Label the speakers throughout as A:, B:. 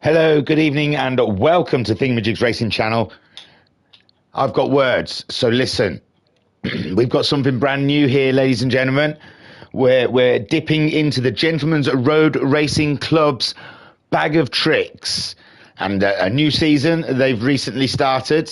A: Hello, good evening, and welcome to Thingamajig's Racing Channel. I've got words, so listen. We've got something brand new here, ladies and gentlemen. We're dipping into the Gentlemen's Road Racing Club's bag of tricks. And a new season they've recently started.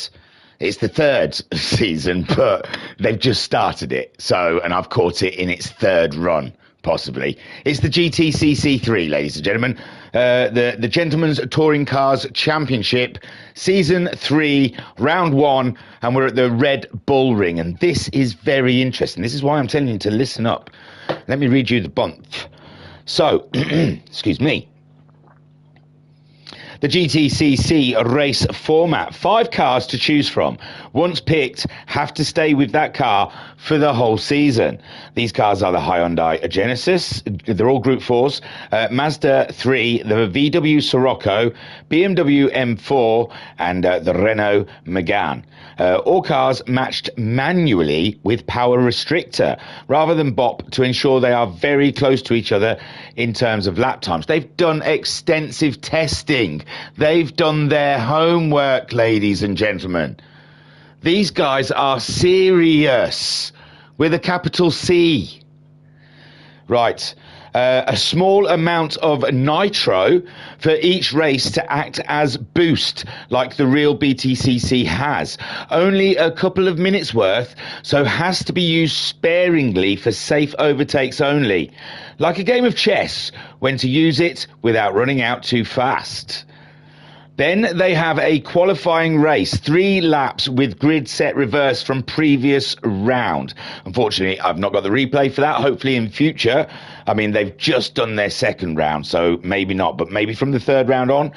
A: It's the third season, but they've just started it. And I've caught it in its third run. Possibly. It's the GTCC 3, ladies and gentlemen. The Gentlemen's Touring Cars Championship, Season 3, Round 1, and we're at the Red Bull Ring. And this is very interesting. This is why I'm telling you to listen up. Let me read you the bunch. So, excuse me. The GTCC race format. 5 cars to choose from. Once picked, have to stay with that car for the whole season. These cars are the Hyundai Genesis. They're all Group 4s. Mazda 3, the VW Sirocco, BMW M4, and the Renault Megane. All cars matched manually with power restrictor rather than BOP to ensure they are very close to each other in terms of lap times. They've done extensive testing. They've done their homework, ladies and gentlemen. These guys are serious with a capital C. Right. A small amount of nitro for each race to act as boost, like the real BTCC has. Only a couple of minutes worth, so has to be used sparingly for safe overtakes only. Like a game of chess, when to use it without running out too fast. Then they have a qualifying race, 3 laps with grid set reverse from previous round. Unfortunately, I've not got the replay for that. Hopefully in future. I mean, they've just done their second round, so maybe not. But maybe from the third round on,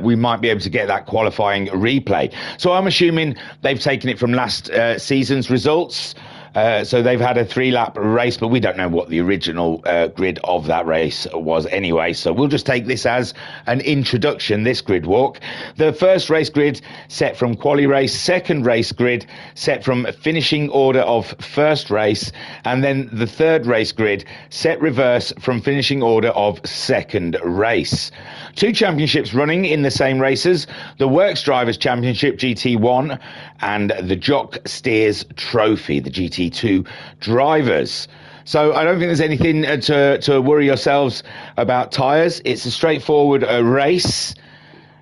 A: we might be able to get that qualifying replay. So I'm assuming they've taken it from last season's results. So they've had a 3-lap race, but we don't know what the original grid of that race was anyway. So we'll just take this as an introduction, this grid walk. The first race grid set from quali race, second race grid set from finishing order of first race, and then the third race grid set reverse from finishing order of second race. 2 championships running in the same races, the Works Drivers Championship GT1 and the Jock Steers Trophy, the GT2 Drivers. So I don't think there's anything to worry yourselves about tyres. It's a straightforward race,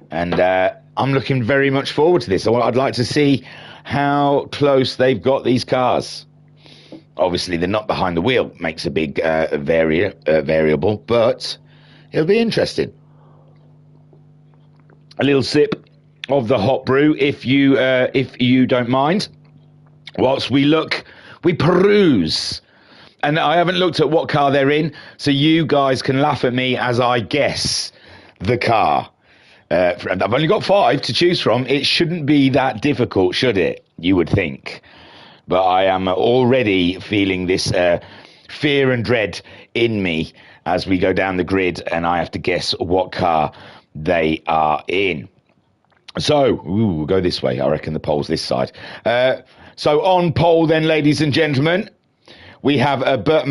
A: and I'm looking very much forward to this. I'd like to see how close they've got these cars. Obviously, they're not behind the wheel, makes a big variable, but it'll be interesting. A little sip of the hot brew, if you don't mind, whilst we peruse. And I haven't looked at what car they're in, so you guys can laugh at me as I guess the car. I've only got 5 to choose from. It shouldn't be that difficult, should it? You would think. But I am already feeling this fear and dread in me as we go down the grid and I have to guess what car they are in. So, we'll go this way. I reckon the pole's this side. So on pole then, ladies and gentlemen, we have a Burt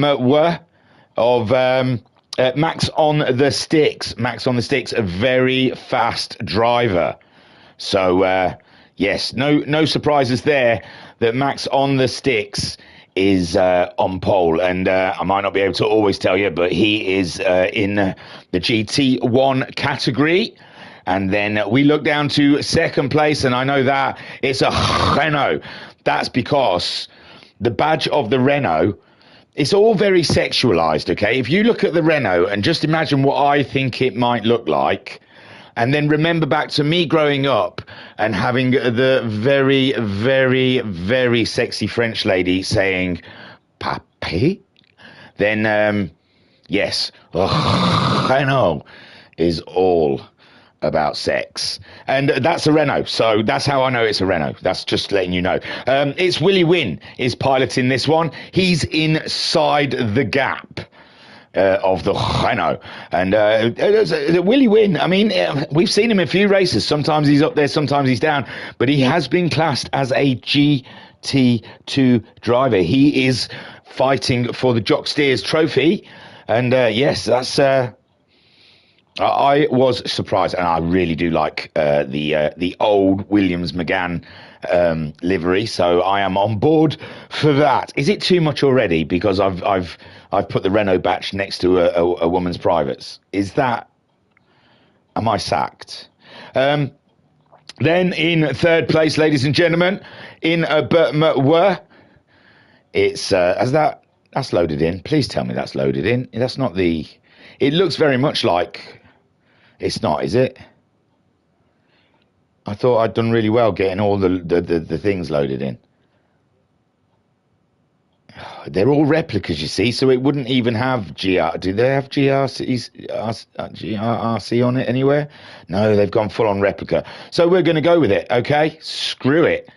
A: of Max on the Sticks. Max on the Sticks, a very fast driver. So, yes, no surprises there that Max on the Sticks is on pole, and I might not be able to always tell you, but he is in the GT1 category. And then we look down to second place, and I know that it's a Renault. That's because the badge of the Renault, it's all very sexualized, okay? If you look at the Renault and just imagine what I think it might look like, and then remember back to me growing up and having the very, very, very sexy French lady saying, Papi? Then, yes, Renault is all about sex. And that's a Renault, so that's how I know it's a Renault. That's just letting you know. It's Willie Wynn is piloting this one. He's inside the gap of the Renault. And Willie Wynn, I mean, we've seen him in a few races. Sometimes he's up there, sometimes he's down. But he has been classed as a GT2 driver. He is fighting for the Jock Steers Trophy. And yes, that's I was surprised, and I really do like the old Williams McGann livery, so I am on board for that. Is it too much already? Because I've put the Renault batch next to a woman's privates. Is that? Am I sacked? Then in third place, ladies and gentlemen, in Burtma, it's that's loaded in. Please tell me that's loaded in. That's not the. It looks very much like. It's not, is it? I thought I'd done really well getting all the things loaded in. They're all replicas, you see, so it wouldn't even have GR. Do they have GRC on it anywhere? No, they've gone full on replica. So we're going to go with it, okay? Screw it.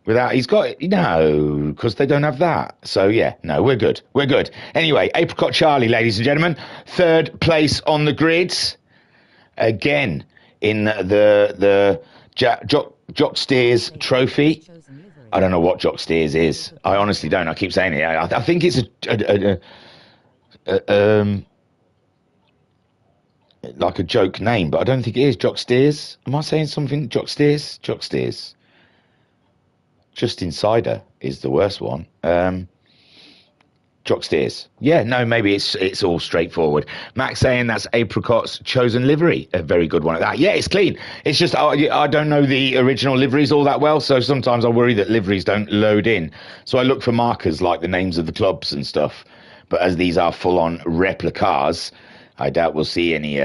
A: Without, he's got, no, because they don't have that. So yeah, no, we're good. We're good. Anyway, Apricot Charlie, ladies and gentlemen, third place on the grids. Again, in the Jock Steers trophy. I don't know what Jock Steers is. I honestly don't. I keep saying it. I think it's like a joke name, but I don't think it is Jock Steers. Am I saying something? Jock Steers? Jock Steers. Just Insider is the worst one. Jock Steers. Yeah, no, maybe it's all straightforward. Max saying that's Apricot's chosen livery. A very good one at that. Yeah, it's clean. It's just I don't know the original liveries all that well, so sometimes I worry that liveries don't load in. So I look for markers like the names of the clubs and stuff. But as these are full-on replicas, I doubt we'll see any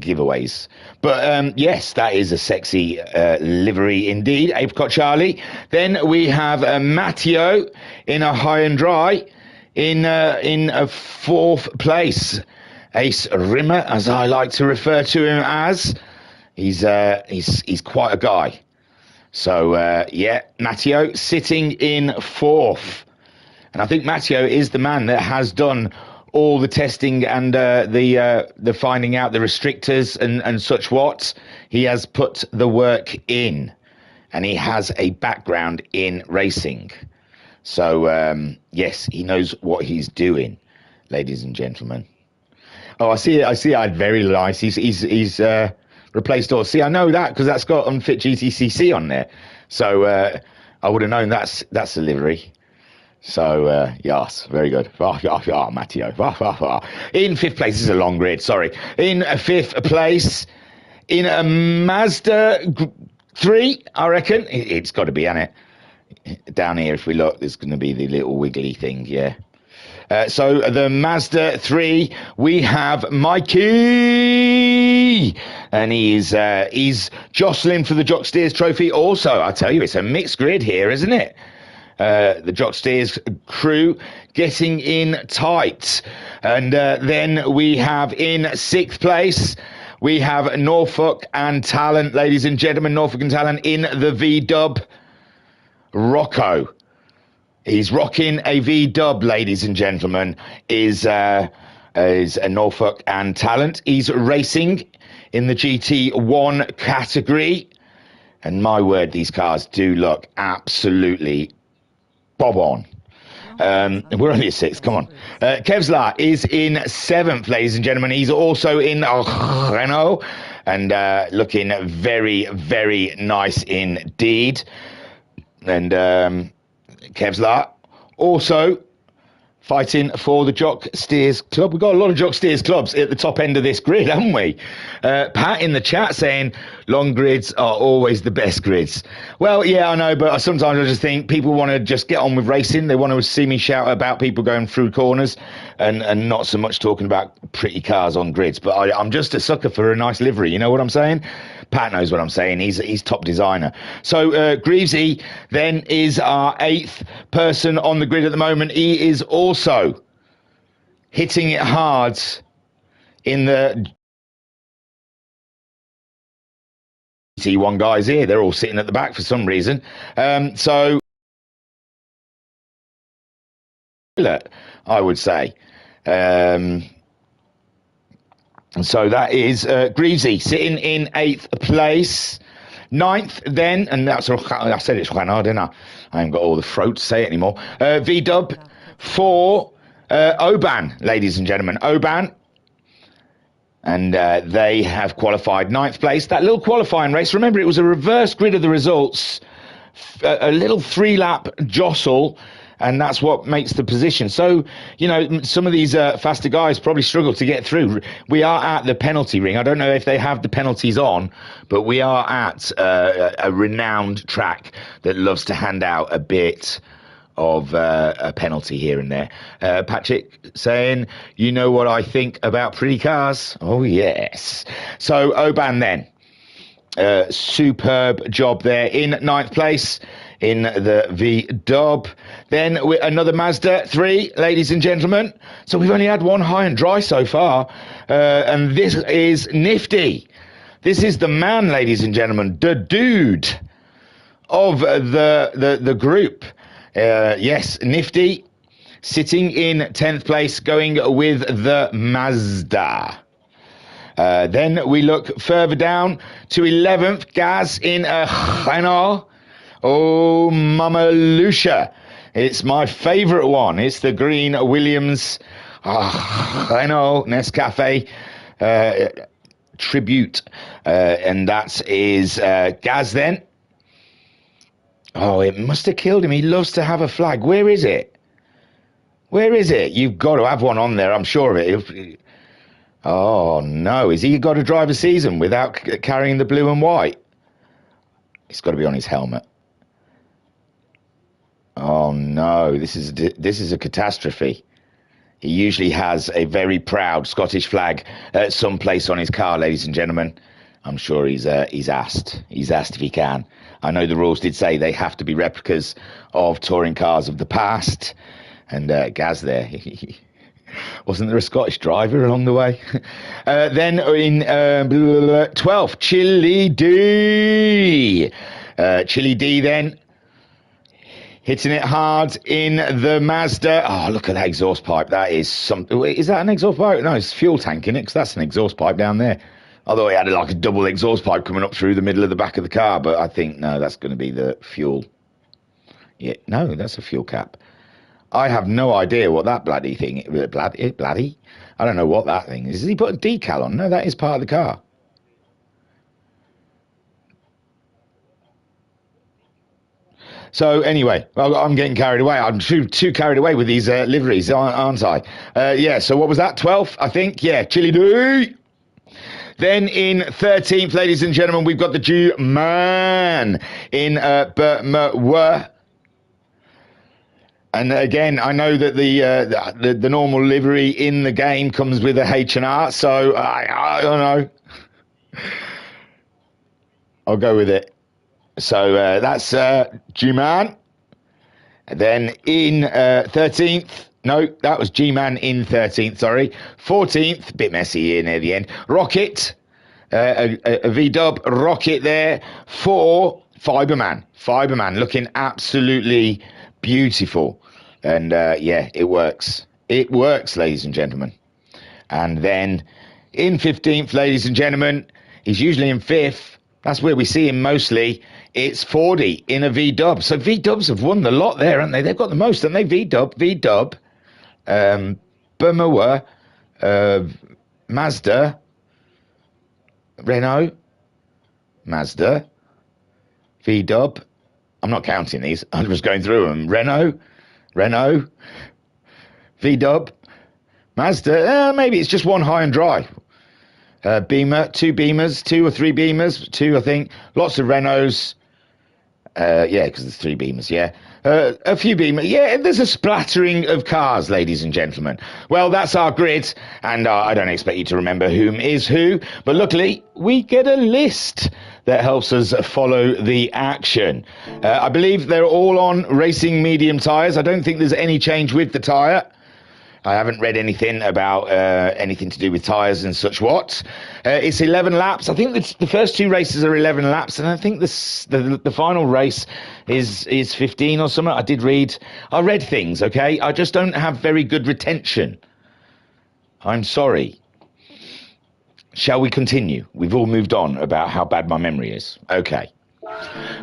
A: giveaways. But yes, that is a sexy livery indeed. Apricot Charlie. Then we have Matteo in a high and dry in a fourth place. Ace Rimmer, as I like to refer to him as. He's quite a guy. So yeah, Matteo sitting in fourth. And I think Matteo is the man that has done all the testing and the finding out the restrictors and such what. He has put the work in, and he has a background in racing. So yes, he knows what he's doing, ladies and gentlemen. Oh, I see. Very nice. He's replaced all. See, I know that because that's got unfit GTCC on there. So I would have known that's a livery. So, yes, very good. Matteo. In fifth place, this is a long grid, sorry. In fifth place, in a Mazda 3, I reckon. It's got to be, hasn't it? Down here, if we look, there's going to be the little wiggly thing, yeah. So, the Mazda 3, we have Mikey. And he's jostling for the Jock Steers trophy also. I tell you, it's a mixed grid here, isn't it? The Jock Steers crew getting in tight. And then we have in sixth place, we have Norfolk and Talent, ladies and gentlemen, Norfolk and Talent in the V-Dub. Rocco. He's rocking a V-Dub, ladies and gentlemen, is a Norfolk and Talent. He's racing in the GT1 category. And my word, these cars do look absolutely bob on. We're only at sixth. Come on. Kevlar is in seventh, ladies and gentlemen. He's also in Renault and looking very, very nice indeed. And Kevlar also fighting for the Jock Steers Club. We've got a lot of Jock Steers clubs at the top end of this grid, haven't we? Pat in the chat saying long grids are always the best grids. Well, yeah, I know, but sometimes I just think people want to just get on with racing. They want to see me shout about people going through corners and not so much talking about pretty cars on grids. But I'm just a sucker for a nice livery. You know what I'm saying? Pat knows what I'm saying. He's top designer. So Greavesy then is our eighth person on the grid at the moment. He is also hitting it hard in the GT1 guys here. They're all sitting at the back for some reason. So I would say. So that is Greavesy sitting in eighth place. Ninth then, and that's, I said it's Juan, didn't I? I haven't got all the throat to say it anymore. V-Dub for Oban, ladies and gentlemen. Oban And they have qualified 9th place. That little qualifying race, remember, it was a reverse grid of the results, a little 3-lap jostle, and that's what makes the position. So, you know, some of these faster guys probably struggle to get through. We are at the penalty ring. I don't know if they have the penalties on, but we are at a renowned track that loves to hand out a bit of a penalty here and there. Patrick saying, you know what I think about pretty cars? Oh, yes. So, Oban then. Superb job there in 9th place in the V-Dub. Then another Mazda 3, ladies and gentlemen. So we've only had one high and dry so far. And this is Nifty. This is the man, ladies and gentlemen, the dude of the group. Yes, Nifty sitting in 10th place, going with the Mazda. Then we look further down to 11th, Gaz in a Renault. Oh, Mama Lucia. It's my favourite one. It's the green Williams Renault Nescafe Tribute. And that is Gaz then. Oh, it must have killed him. He loves to have a flag. Where is it? Where is it? You've got to have one on there, I'm sure of it. Oh, no. Has he got to drive a season without carrying the blue and white? It's got to be on his helmet. Oh, no. This is a catastrophe. He usually has a very proud Scottish flag someplace on his car, ladies and gentlemen. I'm sure he's asked. He's asked if he can. I know the rules did say they have to be replicas of touring cars of the past. And Gaz there. Wasn't there a Scottish driver along the way? Then in 12th, Chili D. Chili D then. Hitting it hard in the Mazda. Oh, look at that exhaust pipe. That is something. Is that an exhaust pipe? No, it's fuel tank, isn't it? Because that's an exhaust pipe down there. Although it had like a double exhaust pipe coming up through the middle of the back of the car. But I think, no, that's going to be the fuel. Yeah, no, that's a fuel cap. I have no idea what that bloody thing is. Bloody? I don't know what that thing is. Has he put a decal on? No, that is part of the car. So anyway, well, I'm getting carried away. I'm too carried away with these liveries, aren't I? Yeah, so what was that? 12th, I think? Yeah, Chili D. Then in 13th, ladies and gentlemen, we've got the G-Man in Burma. And again, I know that the normal livery in the game comes with a H&R, so I don't know. I'll go with it. So that's G-Man. Then in 13th, no, that was G-Man in 13th, sorry. 14th, bit messy here near the end. Rocket, a V-dub Rocket there for Fiberman. Fiberman looking absolutely beautiful. And yeah, it works. It works, ladies and gentlemen. And then in 15th, ladies and gentlemen, he's usually in 5th. That's where we see him mostly. It's 40 in a V-dub. So V-dubs have won the lot there, haven't they? They've got the most, haven't they? V-dub, Burma, Mazda, Renault, Mazda, V-dub. I'm not counting these. I'm just going through them. Renault, V-dub, Mazda. Maybe it's just one high and dry. Beamer, two Beamers, 2 or 3 Beamers, 2 I think. Lots of Renaults. Yeah, because there's 3 Beamers, yeah. A few Beamers. Yeah, there's a splattering of cars, ladies and gentlemen. Well, that's our grid, and I don't expect you to remember whom is who, but luckily we get a list that helps us follow the action. I believe they're all on racing medium tyres. I don't think there's any change with the tyre. I haven't read anything about anything to do with tyres and such what. It's 11 laps. I think the first 2 races are 11 laps, and I think the final race is 15 or something. I read things, okay? I just don't have very good retention. I'm sorry. Shall we continue? We've all moved on about how bad my memory is. Okay.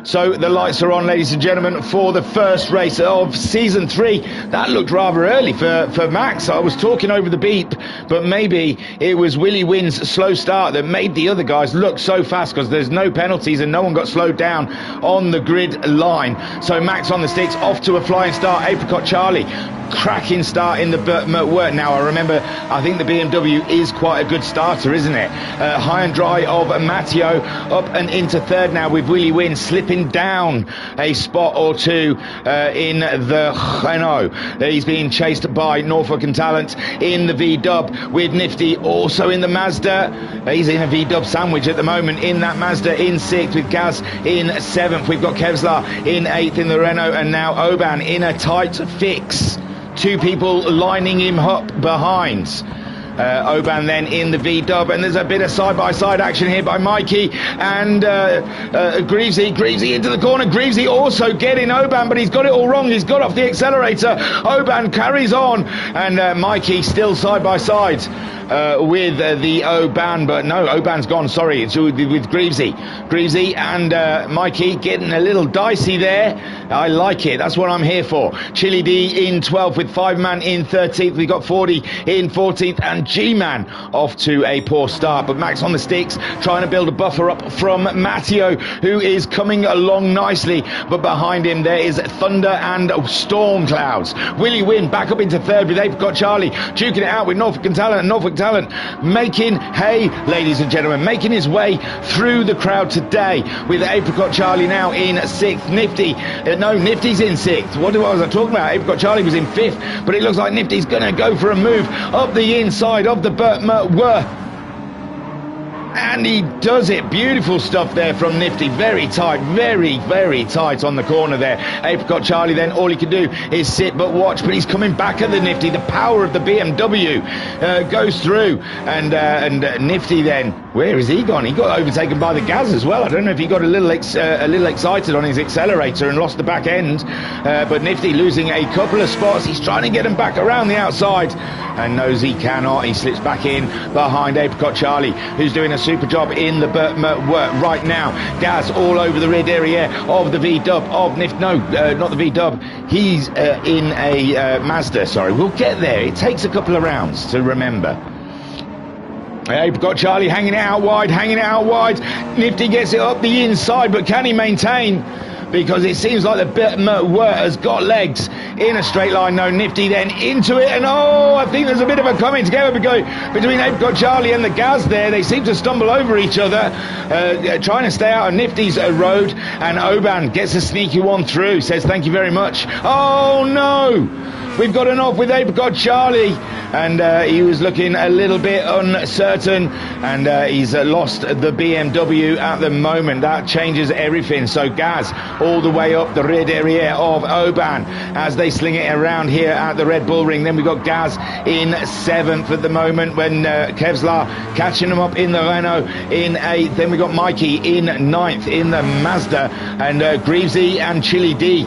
A: So the lights are on, ladies and gentlemen, for the first race of season 3. That looked rather early for Max. I was talking over the beep, but maybe it was Willie Wynn's slow start that made the other guys look so fast, because there's no penalties and no one got slowed down on the grid line. So Max on the sticks, off to a flying start. Apricot Charlie, cracking start in the work. Now I remember, I think the BMW is quite a good starter, isn't it? High and dry of Matteo, up and into third now with Willie Wynn slipping down a spot or two in the Renault. He's being chased by Norfolk and Talent in the V-Dub, with Nifty also in the Mazda. He's in a V-Dub sandwich at the moment in that Mazda, in 6th, with Gaz in 7th. We've got Kevlar in 8th in the Renault, and now Oban in a tight fix. 2 people lining him up behind. Oban then in the V-Dub, and there's a bit of side-by-side action here by Mikey and Greavesy into the corner. Greavesy also getting Oban, but he's got it all wrong. He's got off the accelerator. Oban carries on, and Mikey still side-by-side with the Oban, but no, Oban's gone, sorry, it's with Greavesy and Mikey getting a little dicey there. I like it, that's what I'm here for. Chili D in 12th with 5-man in 13th. We got 40 in 14th, and G-Man off to a poor start, but Max on the sticks trying to build a buffer up from Matteo, who is coming along nicely, but behind him there is thunder and storm clouds. Willie Wynn back up into third with Apricot Charlie duking it out with Norfolk and Talent, and Norfolk Talent making hay, ladies and gentlemen, making his way through the crowd today, with Apricot Charlie now in 6th. Nifty, no, Nifty's in 6th. What was I talking about? Apricot Charlie was in 5th, but it looks like Nifty's going to go for a move up the inside of the and he does it. Beautiful stuff there from Nifty. Very tight, very, very tight on the corner there. Apricot Charlie then, all he can do is sit but watch, but he's coming back at the Nifty. The power of the BMW goes through, and Nifty then, where is he gone? He got overtaken by the Gaz as well. I don't know if he got a little excited on his accelerator and lost the back end, but Nifty losing a couple of spots. He's trying to get him back around the outside and knows he cannot. He slips back in behind Apricot Charlie, who's doing a super job in the work right now. Gaz all over the rear derriere of the V-Dub of Nifty. No, not the V-Dub. He's in a Mazda, sorry. We'll get there. It takes a couple of rounds to remember. Apricot Charlie hanging it out wide. Nifty gets it up the inside, but can he maintain? Because it seems like the Wurt has got legs in a straight line. No, Nifty then into it, and I think there's a bit of a coming together between Apricot Charlie and the Gaz there. They seem to stumble over each other, trying to stay out of Nifty's road, and Oban gets a sneaky one through, says thank you very much. Oh no! We've got an off with Apricot Charlie, and he was looking a little bit uncertain, and he's lost the BMW at the moment. That changes everything. So Gaz all the way up the rear derriere of Oban as they sling it around here at the Red Bull Ring. Then we've got Gaz in 7th at the moment, when Kevlar catching him up in the Renault in 8th. Then we've got Mikey in 9th in the Mazda, and Greavesy and Chili D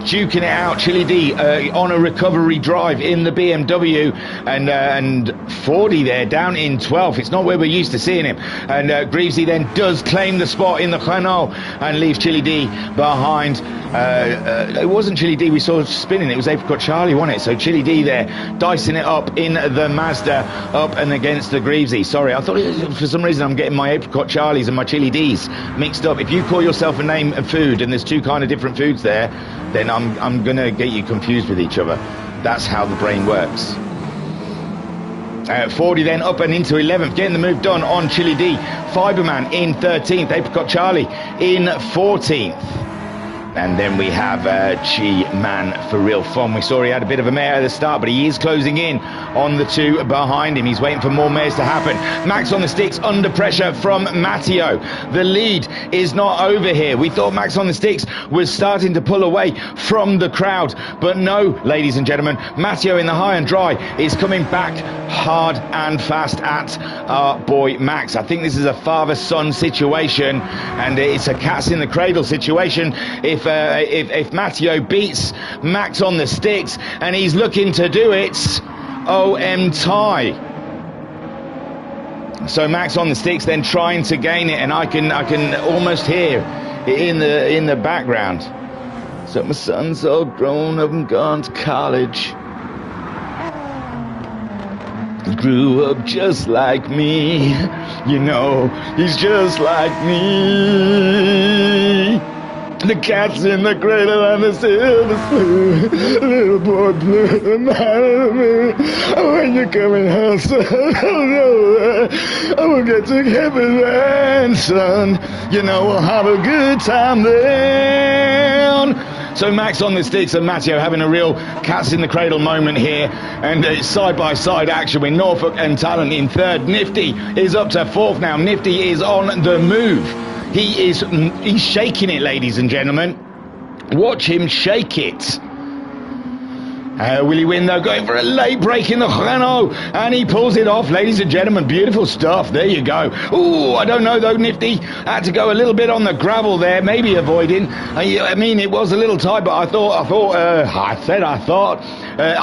A: duking it out. Chili D on a recovery drive in the BMW, and 40 there down in 12th. It's not where we're used to seeing him, and Greavesy then does claim the spot in the Renault and leaves Chili D behind. It wasn't Chili D we saw spinning, it was Apricot Charlie, wasn't it? So Chili D there dicing it up in the Mazda, up and against the Greavesy. Sorry, I thought for some reason I'm getting my Apricot Charlies and my Chili Ds mixed up. If you call yourself a name of food and there's 2 kind of different foods there, then I'm gonna get you confused with each other. That's how the brain works. 40 then up and into 11th, getting the move done on Chili D. Fiberman in 13th, Apricot Charlie in 14th. And then we have G-Man for real fun. We saw he had a bit of a mare at the start, but he is closing in on the 2 behind him. He's waiting for more mares to happen. Max on the sticks under pressure from Matteo. The lead is not over here. We thought Max on the sticks was starting to pull away from the crowd, but no, ladies and gentlemen, Matteo in the high and dry is coming back hard and fast at our boy Max. I think this is a father-son situation, and it's a cat's in the cradle situation. If Matteo beats Max on the sticks, and he's looking to do it, OM tie. So Max on the sticks, then trying to gain it, and I can almost hear it in the background. So my son's all grown up and gone to college. He grew up just like me, you know, he's just like me. The cat's in the cradle and the silver spoon, little boy blue, when you're coming home, son, I will get to heaven then, son, you know, we'll have a good time then. So Max on the sticks and Matteo having a real cats in the cradle moment here, and side-by-side action with Norfolk and Talent in third. Nifty is up to fourth now. Nifty is on the move. He's shaking it, ladies and gentlemen. Watch him shake it. Will he win though? Going for a late break in the Renault, and he pulls it off, ladies and gentlemen. Beautiful stuff. There you go. Ooh, I don't know though. Nifty had to go a little bit on the gravel there, maybe avoiding. I mean, it was a little tight, but I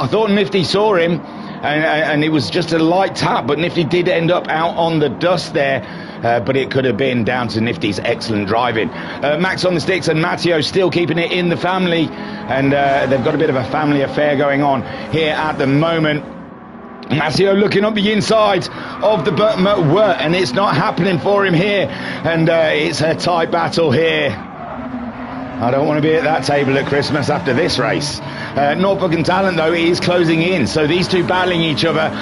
A: thought Nifty saw him, and it was just a light tap. But Nifty did end up out on the dust there. But it could have been down to Nifty's excellent driving. Max on the sticks and Matteo still keeping it in the family, and they've got a bit of a family affair going on here at the moment. Matteo looking up the inside of the wort, and it's not happening for him here, and it's a tight battle here. I don't want to be at that table at Christmas after this race. Norfolk and Talent, though, is closing in, so these two battling each other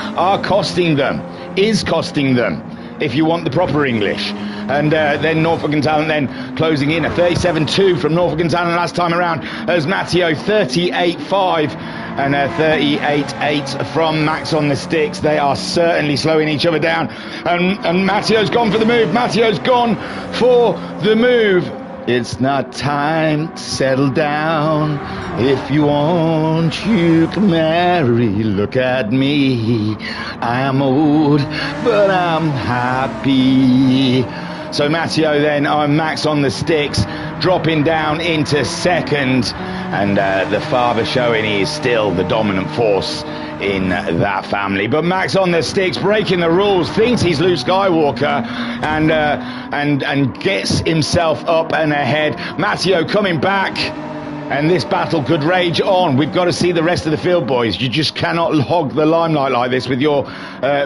A: is costing them, if you want the proper English. And then Norfolk and Talent then closing in. A 37.2 from Norfolk and Talent last time around, as Matteo 38.5 and a 38.8 from Max on the sticks. They are certainly slowing each other down. And Matteo's gone for the move. Matteo's gone for the move. It's not time to settle down. If you want, you can marry. Look at me. I am old, but I'm happy. So Matteo then on Max on the sticks, dropping down into second. And the father showing he is still the dominant force in that family. But Max on the sticks, breaking the rules, thinks he's Luke Skywalker, and gets himself up and ahead. Matteo coming back, and this battle could rage on. We've got to see the rest of the field, boys. You just cannot hog the limelight like this with your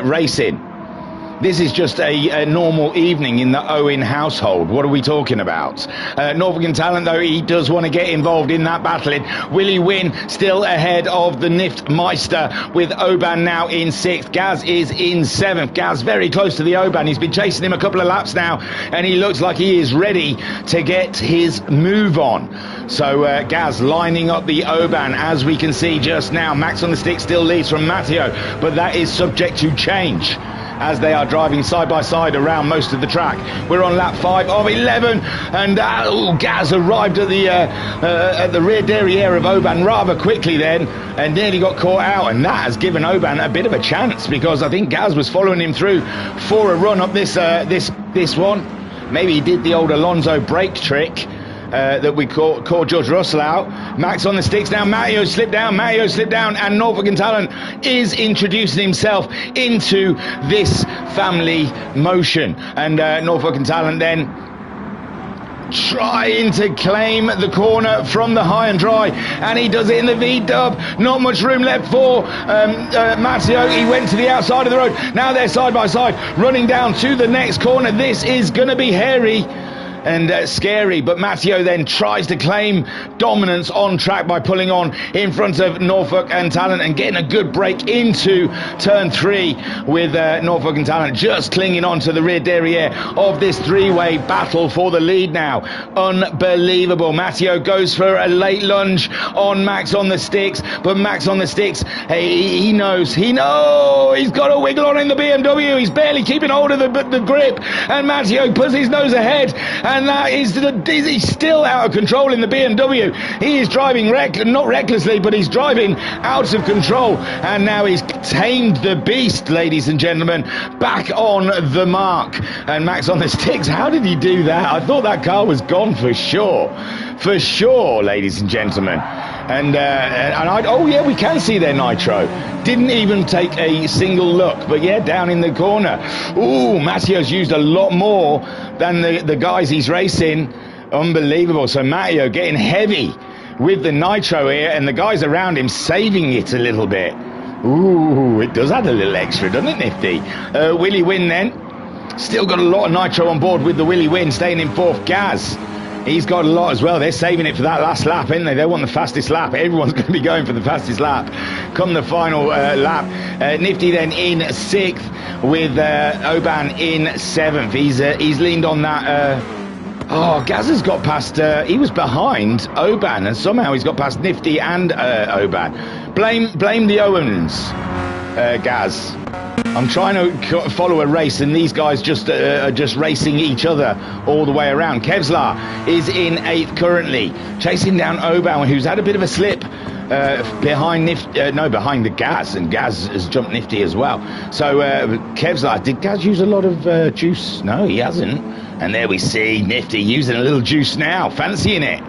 A: racing. This is just a normal evening in the Owen household. What are we talking about? Norfolk and Talent, though, he does want to get involved in that battling. Will he win? Still ahead of the Niftmeister, with Oban now in sixth. Gaz is in seventh. Gaz very close to the Oban. He's been chasing him a couple of laps now, and he looks like he is ready to get his move on. So Gaz lining up the Oban, as we can see just now. Max on the stick still leads from Matteo, but that is subject to change as they are driving side by side around most of the track. We're on lap 5 of 11, and Gaz arrived at the rear derriere of Oban rather quickly then, and nearly got caught out, and that has given Oban a bit of a chance, because I think Gaz was following him through for a run up this one. Maybe he did the old Alonso brake trick that we caught George Russell out. Max on the sticks now. Matteo slipped down, and Norfolk and Talent is introducing himself into this family motion. And Norfolk and Talent then trying to claim the corner from the high and dry, and he does it in the V-dub. Not much room left for Matteo. He went to the outside of the road. Now they're side by side, running down to the next corner. This is going to be hairy and scary, but Matteo then tries to claim dominance on track by pulling on in front of Norfolk and Talent and getting a good break into turn 3, with Norfolk and Talent just clinging on to the rear derriere of this three-way battle for the lead now. Unbelievable. Matteo goes for a late lunge on Max on the sticks, but Max on the sticks, he knows he's got a wiggle on in the BMW. He's barely keeping hold of the grip, and Matteo puts his nose ahead, and that is he's still out of control in the BMW. He is driving not recklessly, but he's driving out of control, and now he's tamed the beast, ladies and gentlemen, back on the mark. And Max on the sticks, how did he do that? I thought that car was gone for sure. for sure, ladies and gentlemen. And oh yeah, we can see their nitro. Didn't even take a single look, but yeah, down in the corner. Ooh, Matteo's used a lot more than the guys he's racing. Unbelievable. So Matteo getting heavy with the nitro here, and the guys around him saving it a little bit. Ooh, it does add a little extra, doesn't it, Nifty? Willie Win then. Still got a lot of nitro on board with the Willie Win, staying in fourth. Gaz, he's got a lot as well. They're saving it for that last lap, ain't they? They want the fastest lap. Everyone's going to be going for the fastest lap come the final lap. Nifty then in sixth with Oban in seventh. He's leaned on that. Gaz has got past. He was behind Oban, and somehow he's got past Nifty and Oban. Blame the Owens, Gaz. I'm trying to follow a race, and these guys are just racing each other all the way around. Kevlar is in eighth currently, chasing down Oban, who's had a bit of a slip behind the Gaz, and Gaz has jumped Nifty as well. So Kevlar, did Gaz use a lot of juice? No, he hasn't. And there we see Nifty using a little juice now, fancying it,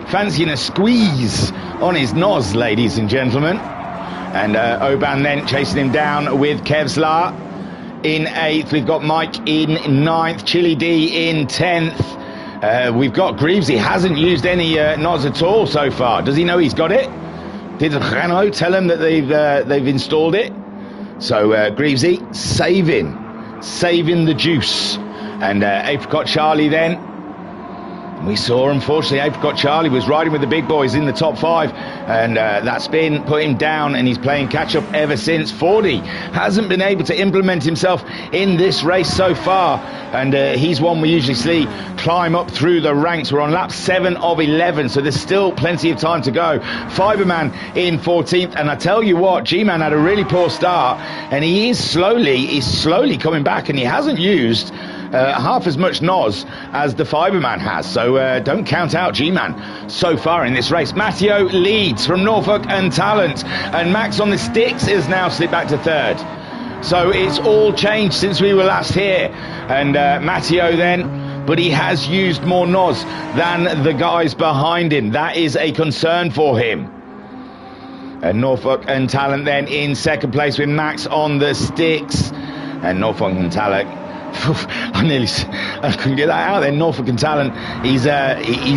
A: fancying a squeeze on his nose, ladies and gentlemen. And Oban then chasing him down with Kevlar in eighth. We've got Mike in ninth, Chili D in 10th. We've got Greaves. He hasn't used any nods at all so far. Does he know he's got it? Did Renault tell him that they've installed it? So Greavesy saving the juice. And Apricot Charlie then. We saw, unfortunately, Apricot Charlie was riding with the big boys in the top five, and that spin put him down, and he's playing catch-up ever since. 40 hasn't been able to implement himself in this race so far, and he's one we usually see climb up through the ranks. We're on lap 7 of 11, so there's still plenty of time to go. Fiberman in 14th, and I tell you what, G-Man had a really poor start, and he's slowly coming back, and he hasn't used half as much NOS as the Fiberman has, so don't count out G-Man so far in this race. Matteo leads from Norfolk and Talent, and Max on the sticks is now slipped back to third. So it's all changed since we were last here. And Matteo then, but he has used more NOS than the guys behind him. That is a concern for him. And Norfolk and Talent then in second place with Max on the sticks. And Norfolk and Talent, I couldn't get that out there. Norfolk and Talent, he's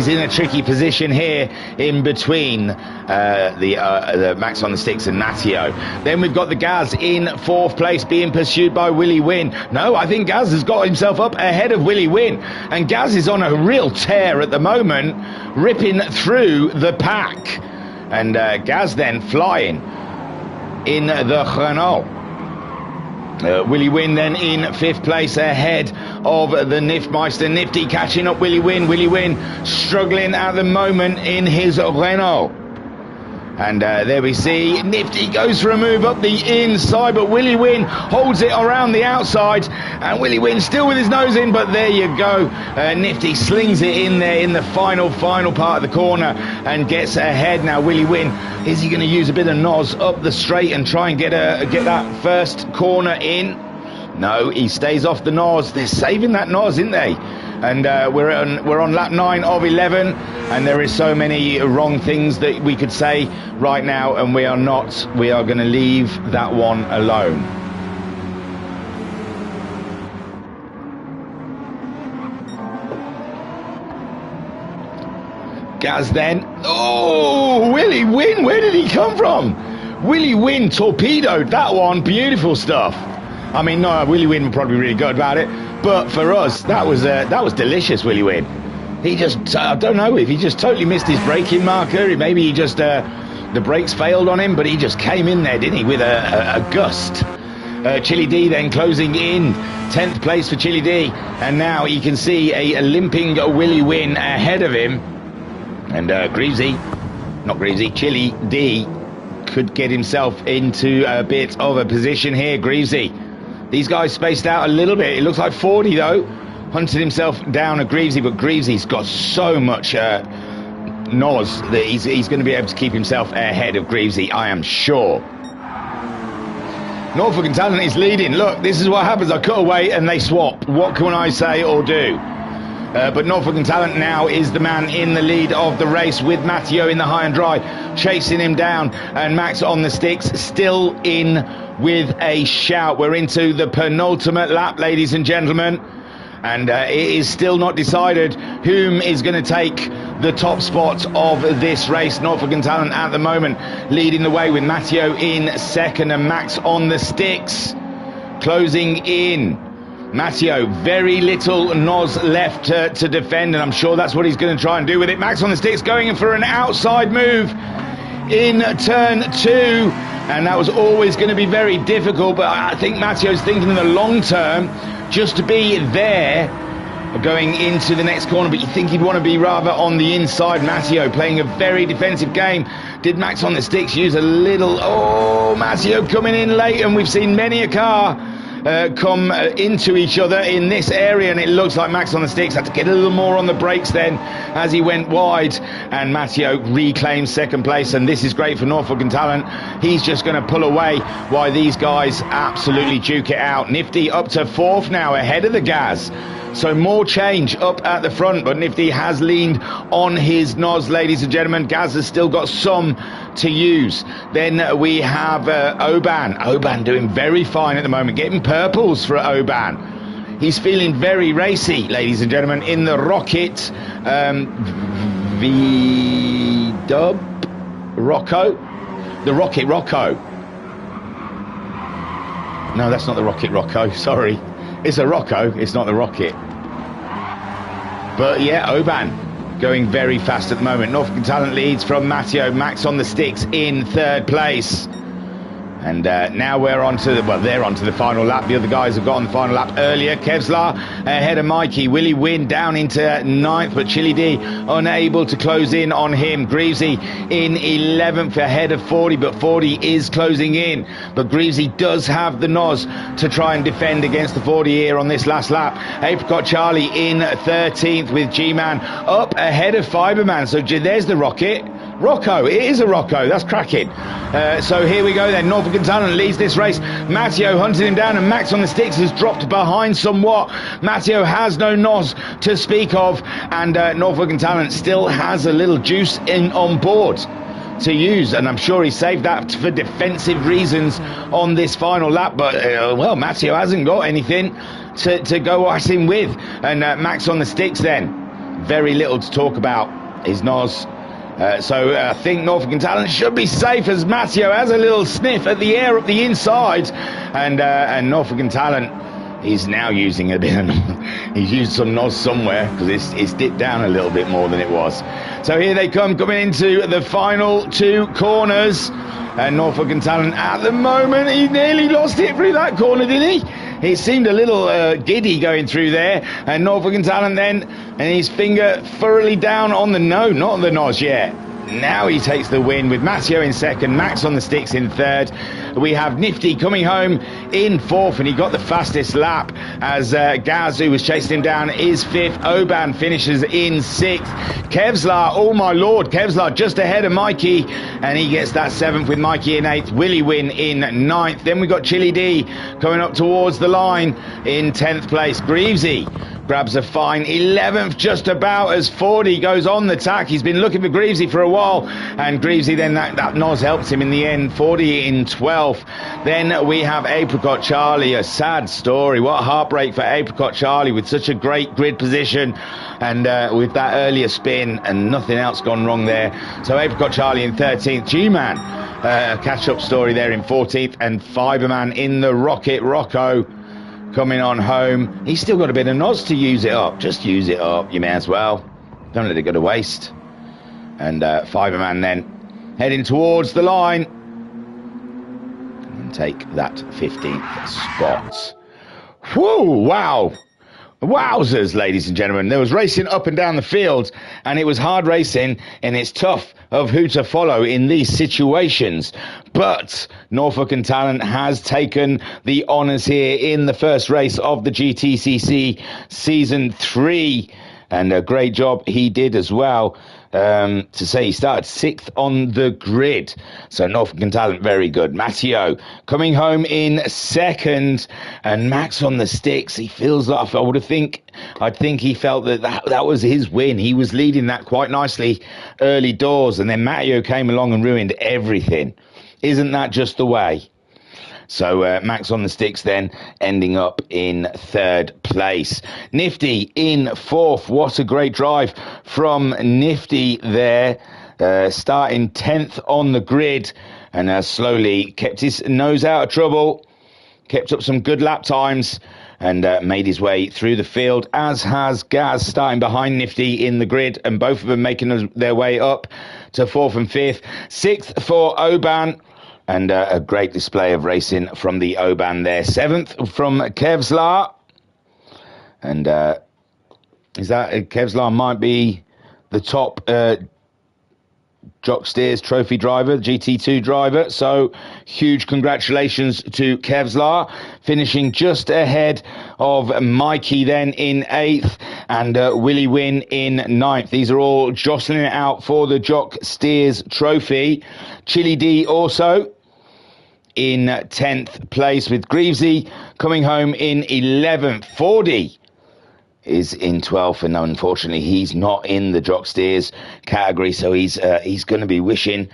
A: in a tricky position here in between the Max on the sticks and Matteo. Then we've got the Gaz in fourth place being pursued by Willie Win. No, I think Gaz has got himself up ahead of Willie Win, and Gaz is on a real tear at the moment, ripping through the pack. And Gaz then flying in the Renault. Willie Win then in fifth place ahead of the Niftmeister. Nifty catching up Willie Win. Willie Win struggling at the moment in his Renault. And there we see Nifty goes for a move up the inside, but Willie Win holds it around the outside, and Willie Win still with his nose in, but there you go. Nifty slings it in there in the final part of the corner and gets ahead. Now Willie Win, is he going to use a bit of NOS up the straight and try and get that first corner in? No, he stays off the NOS. They're saving that NOS, isn't they? And we're on lap 9 of 11, and there is so many wrong things that we could say right now, and we are not. We are going to leave that one alone. Gaz then. Oh, Willie Win, where did he come from? Willie Win torpedoed that one. Beautiful stuff. I mean, no, Willie Win would probably be really good about it, but for us, that was delicious, Willie Win. He just, I don't know if he just totally missed his braking marker. Maybe he just, the brakes failed on him, but he just came in there, didn't he, with a gust. Chili D then closing in 10th place for Chili D, and now you can see a limping Willie Win ahead of him. And Chili D could get himself into a bit of a position here. Greavesy, these guys spaced out a little bit. It looks like 40 though, hunted himself down at Greavesy, but Greavesy's got so much NOS that he's going to be able to keep himself ahead of Greavesy, I am sure. Norfolk and Talent is leading. Look, this is what happens. I cut away and they swap. What can I say or do? But Norfolk and Talent now is the man in the lead of the race, with Matteo in the high and dry, chasing him down, and Max on the sticks, still in with a shout. We're into the penultimate lap, ladies and gentlemen, and it is still not decided whom is going to take the top spot of this race. Norfolk and Talent at the moment leading the way, with Matteo in second and Max on the sticks closing in. Matteo, very little NOS left to defend, and I'm sure that's what he's going to try and do with it. Max on the sticks going in for an outside move in turn 2, and that was always going to be very difficult, but I think Matteo's thinking in the long term just to be there going into the next corner, but you think he'd want to be rather on the inside. Matteo playing a very defensive game. Did Max on the sticks use a little... Oh, Matteo coming in late, and we've seen many a car come into each other in this area, and it looks like Max on the sticks had to get a little more on the brakes then as he went wide, and Matteo reclaims second place, and this is great for Norfolk and Talent. He's just going to pull away while these guys absolutely duke it out. Nifty up to fourth now, ahead of the Gaz. So more change up at the front, but Nifty has leaned on his NOS, ladies and gentlemen. Gaz has still got some to use. Then we have Oban. Oban doing very fine at the moment, getting purples for Oban. He's feeling very racy, ladies and gentlemen, in the Rocket V-Dub Rocco. The Rocket Rocco. No, that's not the Rocket Rocco, sorry. It's a Rocco, it's not the Rocket. But yeah, Oban going very fast at the moment. Norfolk and Talent leads from Matteo. Max on the sticks in third place. And now we're on to the, well, they're on to the final lap. The other guys have got on the final lap earlier. Kevlar ahead of Mikey. Willie Wynn down into ninth, but Chili D unable to close in on him. Greavesy in 11th ahead of 40, but 40 is closing in. But Greavesy does have the NOS to try and defend against the 40 here on this last lap. Apricot Charlie in 13th with G-Man up ahead of Fiberman. So there's the Rocket. Rocco, it is a Rocco, that's cracking. So here we go then. Norfolk and Talent leads this race. Matteo hunting him down, and Max on the sticks has dropped behind somewhat. Matteo has no NOS to speak of, and Norfolk and Talent still has a little juice in on board to use, and I'm sure he saved that for defensive reasons on this final lap, but well, Matteo hasn't got anything to go at him with, and Max on the sticks then, very little to talk about his NOS. So I think Norfolk and Talent should be safe, as Matteo has a little sniff at the air up the inside, and Norfolk and Talent is now using a bit of, he's used some NOS somewhere, because it's dipped down a little bit more than it was. So here they come, coming into the final two corners, and Norfolk and Talent at the moment, he nearly lost it through that corner, didn't he? It seemed a little giddy going through there, and Norfolk and Talent then, and his finger thoroughly down on the not the NOS yet. Now he takes the win with Matteo in second, Max on the sticks in third. We have Nifty coming home in fourth, and he got the fastest lap, as Gaz, who was chasing him down, is fifth. Oban finishes in sixth. Kevlar, oh my lord, Kevlar just ahead of Mikey, and he gets that seventh with Mikey in eighth. Willie Wynn in ninth. Then we got Chili D coming up towards the line in 10th place. Greavesy grabs a fine 11th just about as 40 goes on the tack. He's been looking for Greavesy for a while, and Greavesy then that NOS helps him in the end. 40 in 12th. Then we have Apricot Charlie, a sad story. What a heartbreak for Apricot Charlie, with such a great grid position, and with that earlier spin and nothing else gone wrong there. So Apricot Charlie in 13th. G-Man, a catch-up story there in 14th, and Fiberman in the Rocket Rocco coming on home. He's still got a bit of NOS to use it up. Just use it up, you may as well. Don't let it go to waste. And Fiberman then heading towards the line and take that 15th spot. Whoa, wow. Wowzers, ladies and gentlemen. There was racing up and down the field, and it was hard racing, and it's tough of who to follow in these situations. But Norfolk and Talent has taken the honours here in the first race of the GTCC Season 3. and a great job he did as well. To say he started 6th on the grid. So Norfolk and Talent, very good. Matteo coming home in 2nd, and Max on the sticks. He feels like I think he felt that was his win. He was leading that quite nicely early doors, and then Matteo came along and ruined everything. Isn't that just the way? So Max on the sticks then ending up in 3rd place. Nifty in 4th. What a great drive from Nifty there. Starting 10th on the grid, and slowly kept his nose out of trouble. Kept up some good lap times and made his way through the field, as has Gaz starting behind Nifty in the grid, and both of them making their way up to 4th and 5th. 6th for Oban. And a great display of racing from the Oban there. 7th from Kevlar. And is that Kevlar might be the top Jock Steers trophy driver, GT2 driver. So huge congratulations to Kevlar, finishing just ahead of Mikey then in 8th, and Willie Wynn in 9th. These are all jostling it out for the Jock Steers trophy. Chili D also in 10th place, with Greavesy coming home in 11th. Fordy is in 12th, and unfortunately he's not in the Jock Steers category, so he's going to be wishing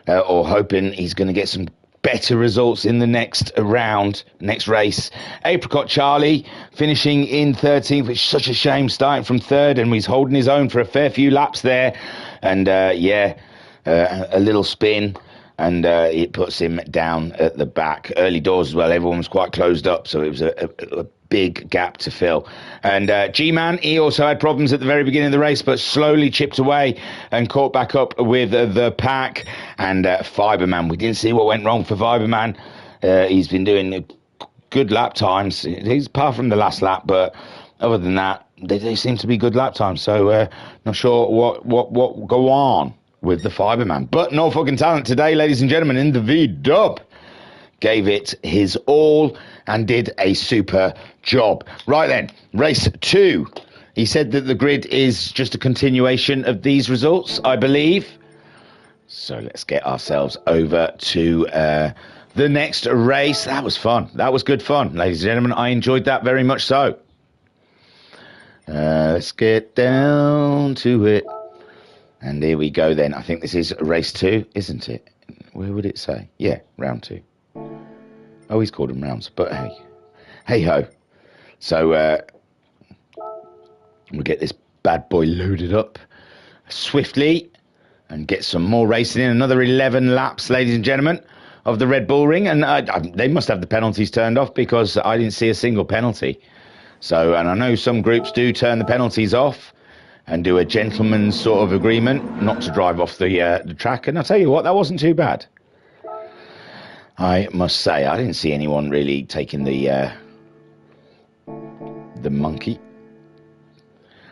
A: or hoping he's going to get some better results in the next race. Apricot Charlie finishing in 13th, which is such a shame, starting from 3rd, and he's holding his own for a fair few laps there, and a little spin, and it puts him down at the back. Early doors as well, everyone was quite closed up, so it was a big gap to fill. And G-Man, he also had problems at the very beginning of the race, but slowly chipped away and caught back up with the pack. And Fiberman, we didn't see what went wrong for Fiberman. He's been doing good lap times. He's apart from the last lap, but other than that, they seem to be good lap times. So not sure what go on with the Fiberman. But Norfolk and Talent today, ladies and gentlemen, in the V-Dub, gave it his all and did a super job. Right then, race 2. He said that the grid is just a continuation of these results, I believe. So let's get ourselves over to the next race. That was fun. That was good fun, ladies and gentlemen. I enjoyed that very much so. Let's get down to it. And here we go then. I think this is race 2, isn't it? Where would it say? Yeah, round 2. Oh, he's called them rounds, but hey ho. So we'll get this bad boy loaded up swiftly and get some more racing in. Another 11 laps, ladies and gentlemen, of the Red Bull Ring. And they must have the penalties turned off, because I didn't see a single penalty. So, and I know some groups do turn the penalties off and do a gentleman's sort of agreement not to drive off the track. And I'll tell you what, that wasn't too bad. I must say, I didn't see anyone really taking the monkey.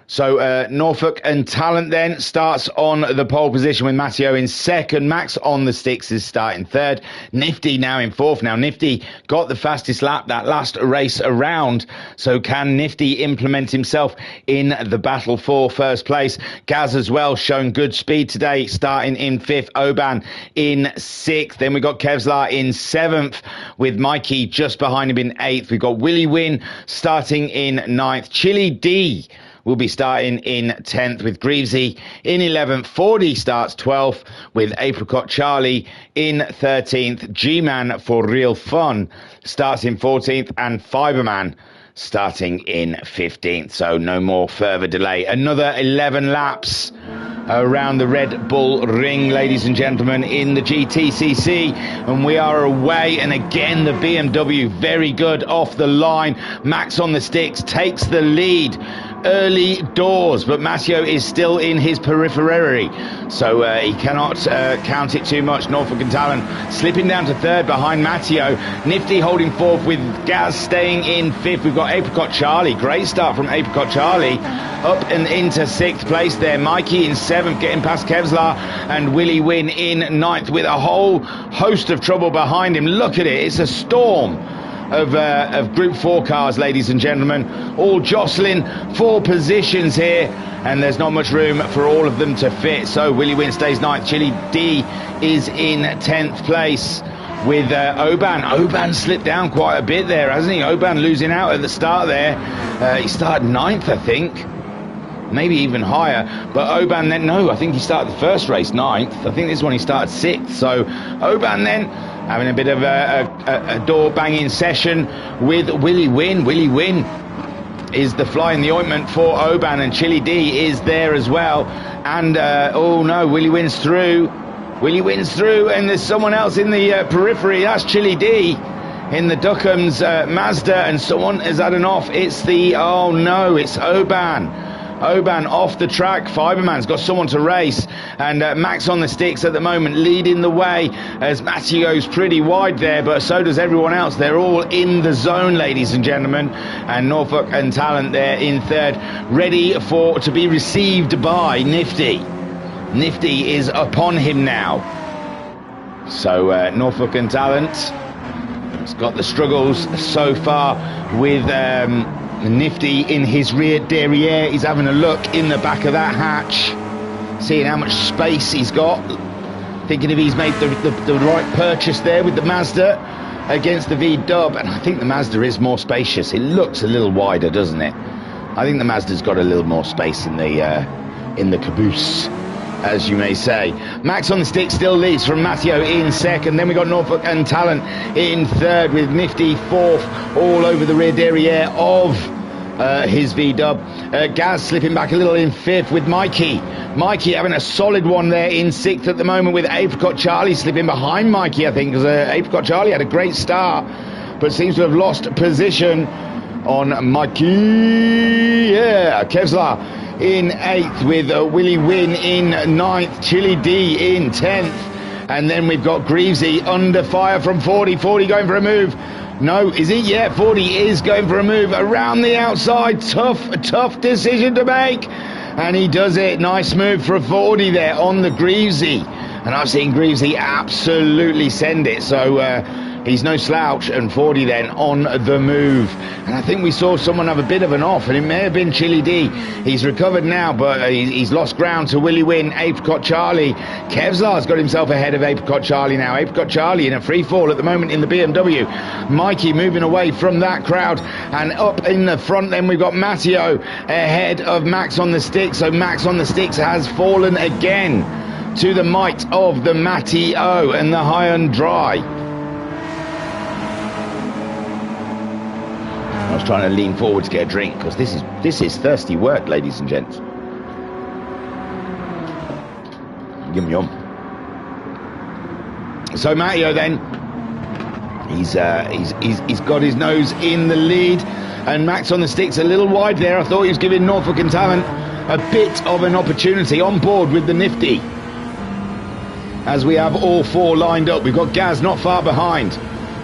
A: So Norfolk and Talent then starts on the pole position with Matteo in 2nd. Max on the sticks is starting 3rd. Nifty now in 4th. Now Nifty got the fastest lap that last race around. So can Nifty implement himself in the battle for 1st place? Gaz as well showing good speed today, starting in 5th. Oban in 6th. Then we got Kevlar in 7th, with Mikey just behind him in 8th. We've got Willie Wynn starting in 9th. Chili D will be starting in 10th, with Greavesy in 11th. Fordy starts 12th, with Apricot Charlie in 13th. G-Man for Real Fun starts in 14th, and Fiberman starting in 15th. So no more further delay. Another 11 laps around the Red Bull Ring, ladies and gentlemen, in the GTCC, and we are away. And again, the BMW very good off the line. Max on the sticks takes the lead early doors, but Matteo is still in his periphery, so he cannot count it too much. Norfolk and Talent slipping down to 3rd behind Matteo. Nifty holding 4th, with Gaz staying in 5th. We've got Apricot Charlie, great start from Apricot Charlie, up and into 6th place there. Mikey in 7th, getting past Kevlar, and Willie Wynn in 9th, with a whole host of trouble behind him. Look at it, it's a storm of Group 4 cars, ladies and gentlemen, all jostling for positions here, and there's not much room for all of them to fit. So Willie Wynn stays 9th, Chili D is in 10th place with Oban. Oban slipped down quite a bit there, hasn't he? Oban losing out at the start there. He started 9th, I think. Maybe even higher, but Oban then, no, I think he started the first race 9th. I think this one he started 6th. So Oban then having a bit of a door banging session with Willie Wynn. Willie Wynn is the fly in the ointment for Oban, and Chili D is there as well. And oh no, Willie Wynn's through. Willie Wynn's through, and there's someone else in the periphery. That's Chili D in the Duckham's Mazda, and someone has had an off. It's the, oh no, it's Oban. Oban off the track. Fiberman's got someone to race, and Max on the sticks at the moment leading the way as Mattio's pretty wide there, but so does everyone else. They're all in the zone, ladies and gentlemen, and Norfolk and Talent there in 3rd, ready to be received by Nifty. Nifty is upon him now. So Norfolk and Talent has got the struggles so far with Nifty in his rear derriere. He's having a look in the back of that hatch, seeing how much space he's got, thinking if he's made the right purchase there with the Mazda against the V-Dub. And I think the Mazda is more spacious. It looks a little wider, doesn't it? I think the Mazda's got a little more space in the caboose, as you may say. Max on the stick still leads from Matteo in 2nd. Then we got Norfolk and Talent in 3rd, with Nifty 4th, all over the rear derriere of his V-Dub. Gaz slipping back a little in 5th with Mikey. Mikey having a solid one there in 6th at the moment, with Apricot Charlie slipping behind Mikey, I think, because Apricot Charlie had a great start, but seems to have lost position on Mikey. Yeah, Kevlar in 8th, with Willie Wynn in 9th, Chili D in 10th, and then we've got Greavesy under fire from 40 going for a move. No, is he? Yeah, 40 is going for a move around the outside. Tough decision to make, and he does it. Nice move for 40 there on the Greavesy, and I've seen Greavesy absolutely send it, so he's no slouch, and 40 then on the move. And I think we saw someone have a bit of an off, and it may have been Chili D. He's recovered now, but he's lost ground to Willie Wynn. Apricot Charlie. Kevlar's got himself ahead of Apricot Charlie now. Apricot Charlie in a free fall at the moment in the BMW. Mikey moving away from that crowd, and up in the front then we've got Matteo ahead of Max on the sticks. So Max on the sticks has fallen again to the might of the Matteo and the high and dry. I was trying to lean forward to get a drink, because this is thirsty work, ladies and gents. Yum yum. So Matteo then, he's got his nose in the lead, and Max on the sticks a little wide there. I thought he was giving Norfolk and Talent a bit of an opportunity on board with the Nifty, as we have all 4 lined up. We've got Gaz not far behind,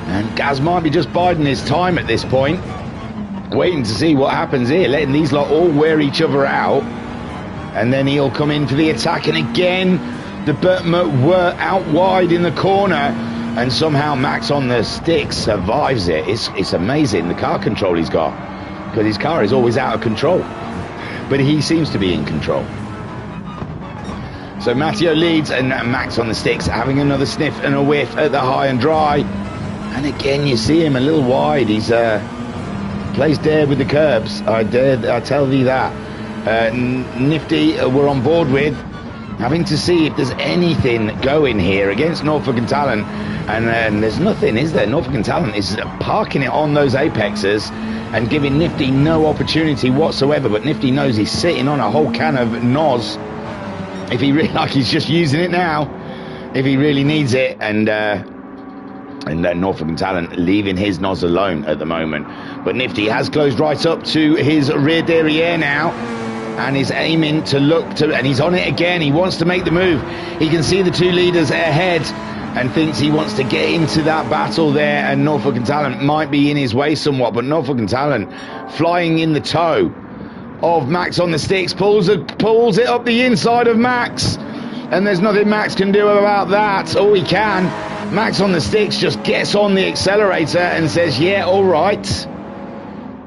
A: and Gaz might be just biding his time at this point, waiting to see what happens here, letting these lot all wear each other out, and then he'll come in for the attack. And again, the Burtmer were out wide in the corner, and somehow Max on the sticks survives it. It's amazing the car control he's got, because his car is always out of control, but he seems to be in control. So Matteo leads, and Max on the sticks having another sniff and a whiff at the high and dry, and again you see him a little wide. He's plays dare with the curbs, I tell thee that. Nifty we're on board with, having to see if there's anything going here against Norfolk and Talent, and there's nothing, is there? Norfolk and Talent is parking it on those apexes and giving Nifty no opportunity whatsoever, but Nifty knows he's sitting on a whole can of NOS, if he really, like he's just using it now, if he really needs it, and then Norfolk and Talent leaving his NOS alone at the moment. But Nifty has closed right up to his rear derriere now, and is aiming to look to, and he's on it again. He wants to make the move. He can see the 2 leaders ahead and thinks he wants to get into that battle there, and Norfolk and Talent might be in his way somewhat, but Norfolk and Talent flying in the toe of Max on the sticks, pulls it up the inside of Max, and there's nothing Max can do about that. Oh, he can. Max on the Sticks just gets on the accelerator and says, yeah, all right.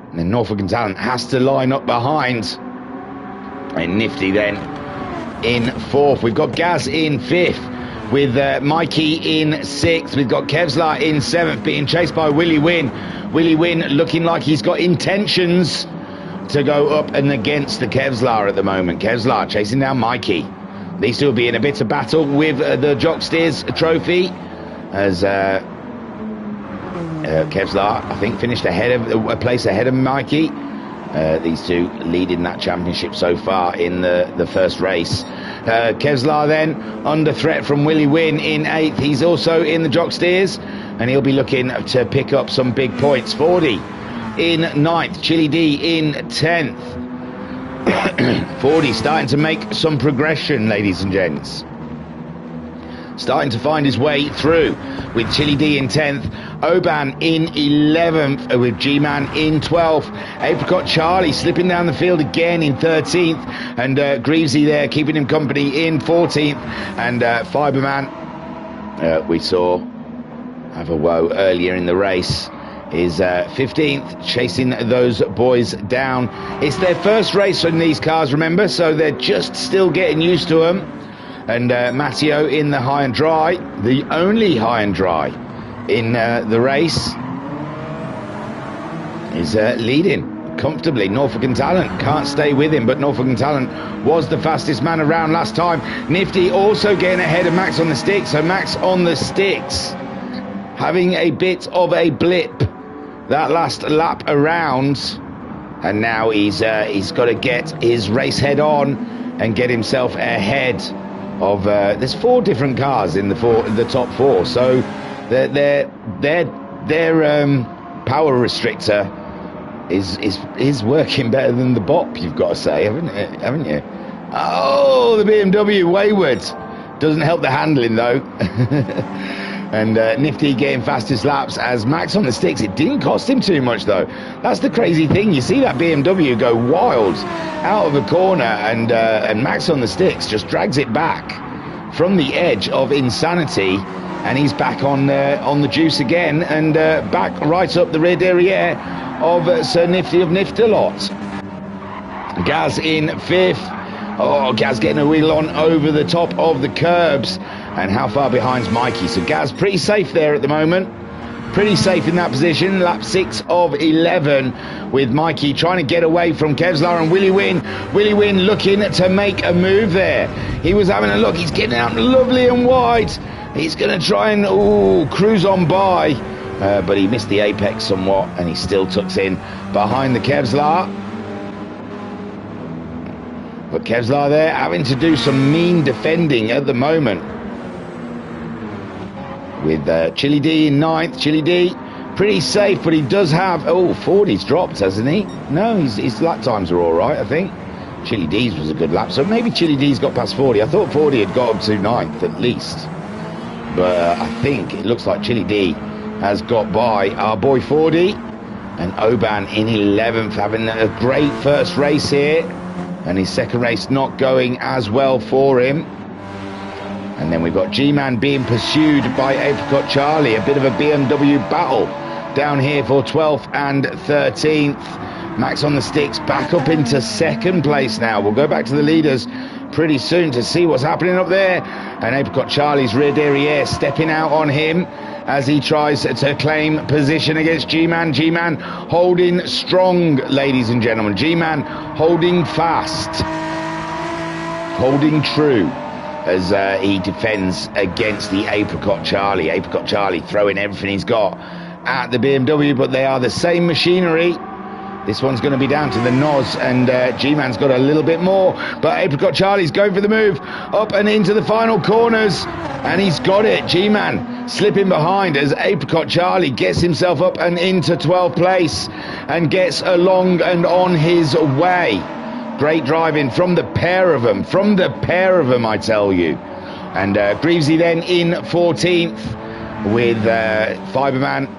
A: And then Norfolk and Talent has to line up behind. And Nifty then in fourth. We've got Gaz in fifth, with Mikey in sixth. We've got Kevlar in seventh, being chased by Willie Wynn. Willie Wynn looking like he's got intentions to go up and against the Kevlar at the moment. Kevlar chasing down Mikey. These two will be in a bit of battle with the Jock Steers trophy, as Kevlar, I think, finished a place ahead of Mikey. These two leading that championship so far in the first race. Kevlar then under threat from Willie Wynn in eighth. He's also in the Jock Steers, and he'll be looking to pick up some big points. 40 in ninth, Chili D in 10th. 40 starting to make some progression, ladies and gents. Starting to find his way through with Chili D in 10th, Oban in 11th, with G-Man in 12th, Apricot Charlie slipping down the field again in 13th, and Greavesy there keeping him company in 14th, and Fiberman, we saw have a woe earlier in the race, is 15th, chasing those boys down. It's their first race on these cars, remember, so they're just still getting used to them. And Matteo in the high and dry, the only high and dry in the race, is leading comfortably. Norfolk and Talent can't stay with him, but Norfolk and Talent was the fastest man around last time. Nifty also getting ahead of Max on the Sticks, so Max on the Sticks having a bit of a blip that last lap around, and now he's got to get his race head on and get himself ahead of there's four different cars in the top four, so their power restrictor is working better than the BOP, you've got to say, haven't you? Oh, the BMW wayward doesn't help the handling though. And Nifty getting fastest laps as Max on the Sticks. It didn't cost him too much though. That's the crazy thing. You see that BMW go wild out of a corner, and Max on the Sticks just drags it back from the edge of insanity, and he's back on the juice again, and back right up the rear derriere of Sir Nifty of Niftalot. Gaz in fifth. Oh, Gaz getting a wheel on over the top of the curbs. And how far behind's Mikey? So Gaz pretty safe there at the moment. Pretty safe in that position. Lap 6 of 11, with Mikey trying to get away from Kevlar and Willie Wynn. Willie Wynn looking to make a move there. He was having a look. He's getting out lovely and wide. He's going to try and cruise on by. But he missed the apex somewhat, and he still tucks in behind the Kevlar. But Kevlar there having to do some mean defending at the moment. With Chili D in 9th. Chili D pretty safe, but he does have 40's dropped, hasn't he? No, his lap times are all right, I think. Chili D's was a good lap, so maybe Chili D's got past 40. I thought 40 had got up to 9th at least, but I think it looks like Chili D has got by our boy 40, and Oban in 11th, having a great first race here, and his second race not going as well for him. And then we've got G-Man being pursued by Apricot Charlie. A bit of a BMW battle down here for 12th and 13th. Max on the Sticks back up into second place now. We'll go back to the leaders pretty soon to see what's happening up there. And Apricot Charlie's rear derriere stepping out on him as he tries to claim position against G-Man. G-Man holding strong, ladies and gentlemen. G-Man holding fast, holding true, as he defends against the Apricot Charlie. Apricot Charlie throwing everything he's got at the BMW, but they are the same machinery. This one's going to be down to the NOS, and G-Man's got a little bit more, but Apricot Charlie's going for the move up and into the final corners, and he's got it. G-Man slipping behind as Apricot Charlie gets himself up and into 12th place and gets along and on his way. Great driving from the pair of them, I tell you. And Greavesy then in 14th, with Fiberman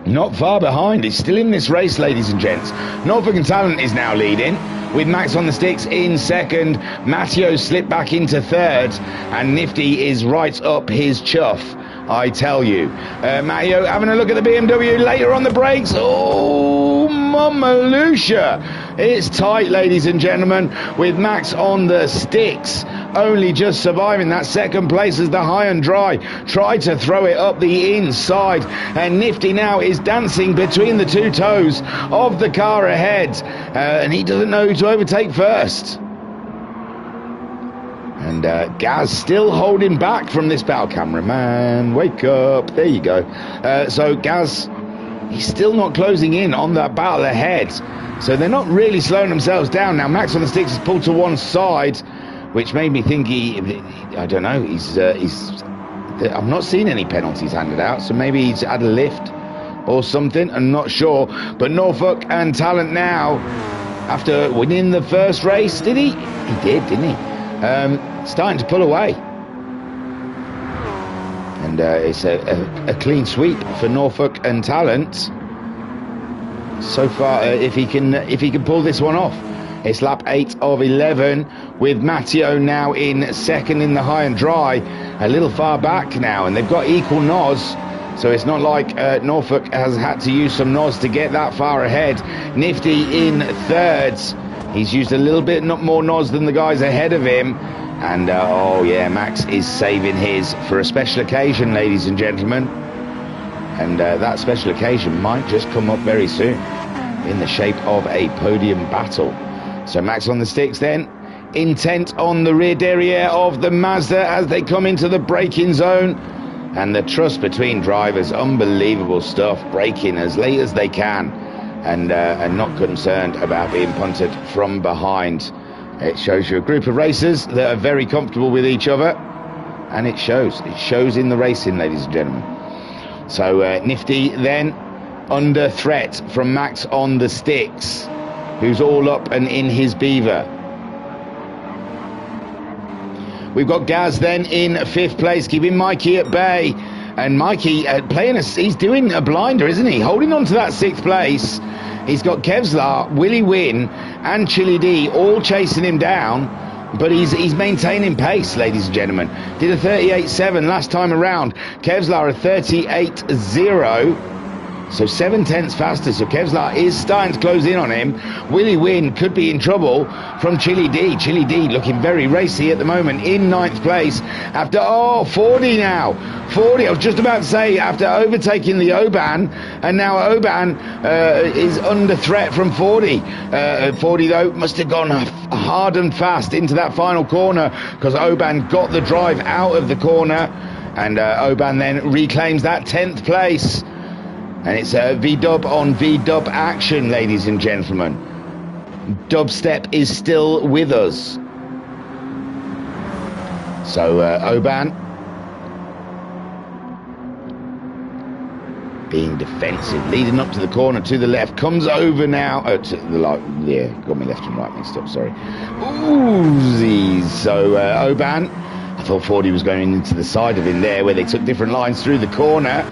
A: not far behind. He's still in this race, ladies and gents. Norfolk and Talent is now leading, with Max on the Sticks in second. Matteo slipped back into third, and Nifty is right up his chuff I tell you. Matteo having a look at the BMW later on the brakes. Oh, Mama Lucia. It's tight, ladies and gentlemen, with Max on the sticks, only just surviving that second place as the high and dry tried to throw it up the inside, and Nifty now is dancing between the two toes of the car ahead, and he doesn't know who to overtake first. And Gaz still holding back from this battle. Cameraman, wake up. There you go. So Gaz, he's still not closing in on that battle ahead. So they're not really slowing themselves down. Now Max on the sticks is pulled to one side, which made me think I don't know, I'm not seeing any penalties handed out. So maybe he's had a lift or something. I'm not sure. But Norfolk and Talent now, after winning the first race, did he? He did, didn't he? Starting to pull away, and it's a clean sweep for Norfolk and Talent so far. If he can pull this one off, it's lap 8 of 11 with Matteo now in second in the high and dry, a little far back now, and they've got equal NOS. So it's not like Norfolk has had to use some NOS to get that far ahead. Nifty in third. He's used a little bit more NOS than the guys ahead of him. And, oh yeah, Max is saving his for a special occasion, ladies and gentlemen. And that special occasion might just come up very soon in the shape of a podium battle. So Max on the sticks then, intent on the rear derriere of the Mazda as they come into the braking zone. And the trust between drivers, unbelievable stuff, braking as late as they can. And not concerned about being punted from behind. It shows you a group of racers that are very comfortable with each other, and it shows in the racing, ladies and gentlemen. So Nifty then under threat from Max on the sticks, who's all up and in his beaver. We've got Gaz then in 5th place, keeping Mikey at bay. And Mikey he's doing a blinder, isn't he? Holding on to that 6th place. He's got Kevlar, Willie Wynn, and Chili D all chasing him down, but he's maintaining pace, ladies and gentlemen. Did a 38.7 last time around. Kevlar a 38.0. So 7/10 faster, so Kevlar is starting to close in on him. Willie Wynn could be in trouble from Chili D. Chili D looking very racy at the moment in 9th place after, 40 now. 40, I was just about to say, after overtaking the Oban, and now Oban is under threat from 40. 40 though must have gone hard and fast into that final corner because Oban got the drive out of the corner, and Oban then reclaims that 10th place. And it's a V-dub on V-dub action, ladies and gentlemen. Dubstep is still with us. So Oban being defensive, leading up to the corner to the left, comes over now to the right. Yeah, got me left and right mixed up, sorry. Ooh, so Oban, I thought 40 was going into the side of him there where they took different lines through the corner.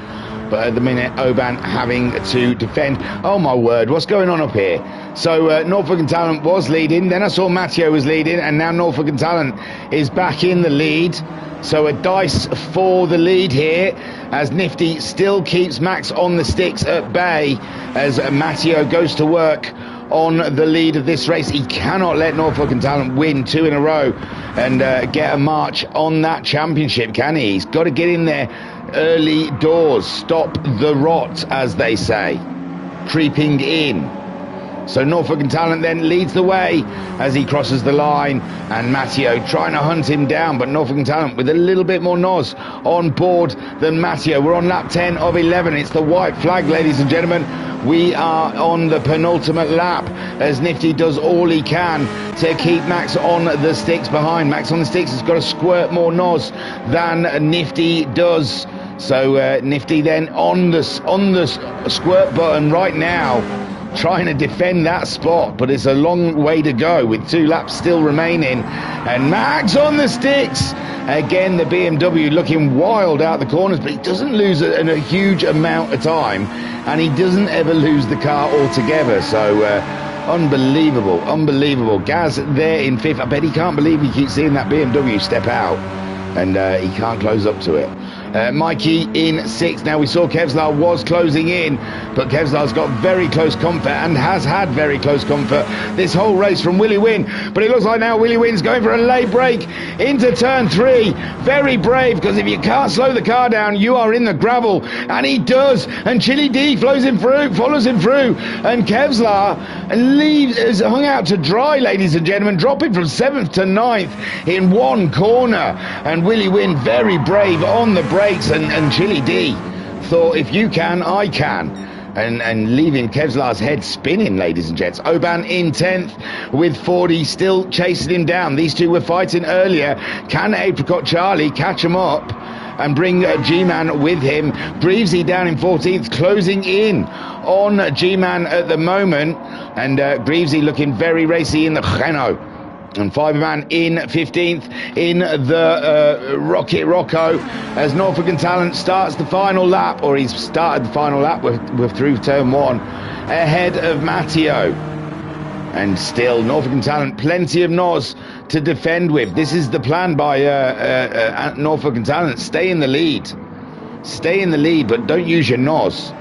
A: But at the minute, Oban having to defend. Oh my word, what's going on up here? So Norfolk and Talent was leading, then I saw Matteo was leading, and now Norfolk and Talent is back in the lead. So a dice for the lead here, as Nifty still keeps Max on the sticks at bay, as Matteo goes to work on the lead of this race. He cannot let Norfolk and Talent win 2 in a row and get a march on that championship, can he? He's got to get in there early doors, stop the rot, as they say, creeping in. So Norfolk and Talent then leads the way as he crosses the line, and Matteo trying to hunt him down, but Norfolk and Talent with a little bit more NOS on board than Matteo. We're on lap 10 of 11. It's the white flag, ladies and gentlemen. We are on the penultimate lap as Nifty does all he can to keep Max on the sticks behind. Max on the sticks has got a squirt more NOS than Nifty does. So Nifty then on the squirt button right now, trying to defend that spot, but it's a long way to go with 2 laps still remaining. And Max on the sticks again. The BMW looking wild out the corners, but he doesn't lose a huge amount of time, and he doesn't ever lose the car altogether. So unbelievable. Gaz there in 5th. I bet he can't believe he keeps seeing that BMW step out, and he can't close up to it. Mikey in 6th. Now we saw Kevlar was closing in, but Kevlar's got very close comfort and has had very close comfort this whole race from Willie Wynn. But it looks like now Willie Wynn's going for a late break into turn 3. Very brave, because if you can't slow the car down, you are in the gravel, and he does. And Chili D follows him through, and Kevlar is hung out to dry, ladies and gentlemen, dropping from 7th to 9th in one corner. And Willie Wynn very brave on the brakes, and Chili D thought, if you can, I can. And leaving Kevlar's head spinning, ladies and gents. Oban in 10th with 40, still chasing him down. These two were fighting earlier. Can Apricot Charlie catch him up and bring G-Man with him? Greavesy down in 14th, closing in on G-Man at the moment. And Greavesy looking very racy in the Renault. And Fiberman in 15th in the Rocket Rocco as Norfolk and Talent starts the final lap, or he's started the final lap. We're through turn 1 ahead of Matteo. And still Norfolk and Talent, plenty of NOS to defend with. This is the plan by Norfolk and Talent. Stay in the lead, but don't use your NOS.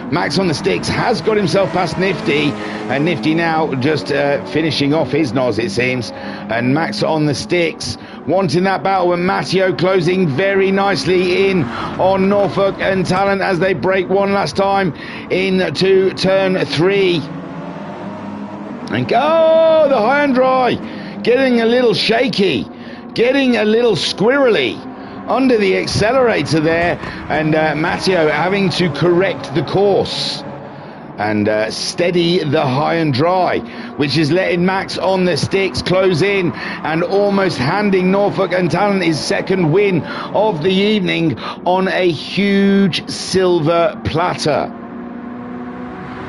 A: Max on the sticks has got himself past Nifty, and Nifty now just finishing off his NOS, it seems. And Max on the sticks, wanting that battle, and Matteo closing very nicely in on Norfolk and Talent as they break one last time into turn 3. And go, the high and dry, getting a little shaky, getting a little squirrely under the accelerator there, and Matteo having to correct the course and steady the high and dry, which is letting Max on the sticks close in and almost handing Norfolk and Talent his second win of the evening on a huge silver platter.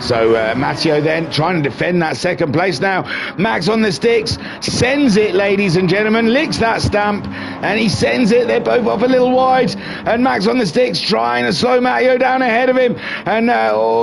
A: So Matteo then trying to defend that second place now. Max on the sticks, sends it, ladies and gentlemen, licks that stamp, and he sends it. They're both off a little wide, and Max on the sticks trying to slow Matteo down ahead of him. And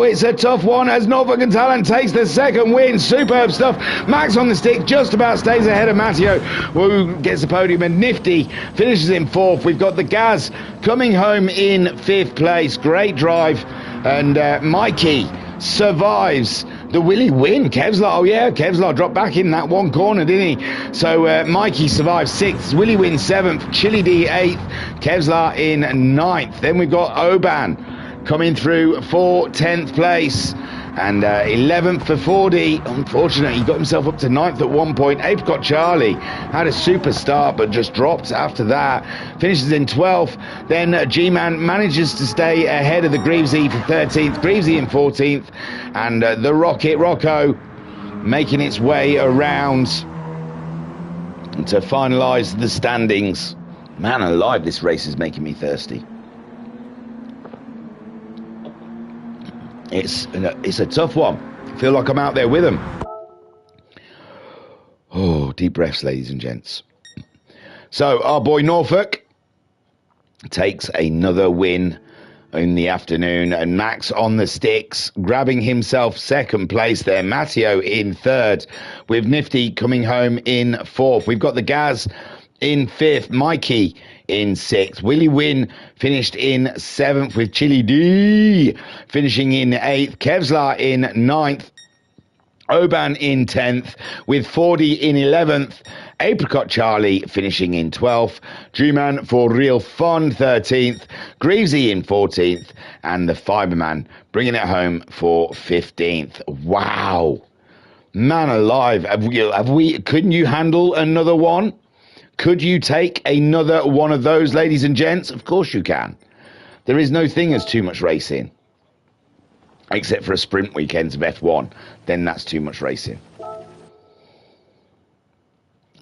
A: it's a tough one as Norfolk and Talent takes the second win. Superb stuff. Max on the stick just about stays ahead of Matteo, who gets the podium, and Nifty finishes in 4th. We've got the Gaz coming home in 5th place. Great drive, and Mikey survives the Willie Wynn. Kevlar dropped back in that one corner, didn't he? So Mikey survives 6th, Willie Wynn 7th, Chili D 8th, Kevlar in 9th. Then we've got Oban coming through for 10th place, and 11th for 40. Unfortunately, he got himself up to 9th at one point. Apricot Charlie had a super start but just dropped after that. Finishes in 12th. Then G-Man manages to stay ahead of the Greavesy for 13th. Greavesy in 14th. And the Rocket Rocco making its way around to finalise the standings. Man alive, this race is making me thirsty. It's a tough one. I feel like I'm out there with them. Oh, deep breaths, ladies and gents. So our boy Norfolk takes another win in the afternoon, and Max on the sticks, grabbing himself second place there. Matteo in 3rd, with Nifty coming home in 4th. We've got the Gaz in 5th, Mikey in 6th. Willie Wynn finished in 7th, with Chili D finishing in 8th. Kevlar in 9th. Oban in 10th, with 40 in 11th. Apricot Charlie finishing in 12th. G-Man for Real Fun 13th. Greavesy in 14th. And the Fiberman bringing it home for 15th. Wow. Man alive. Couldn't you handle another one? Could you take another one of those, ladies and gents? Of course you can. There is no thing as too much racing. Except for a sprint weekends of F1. Then that's too much racing.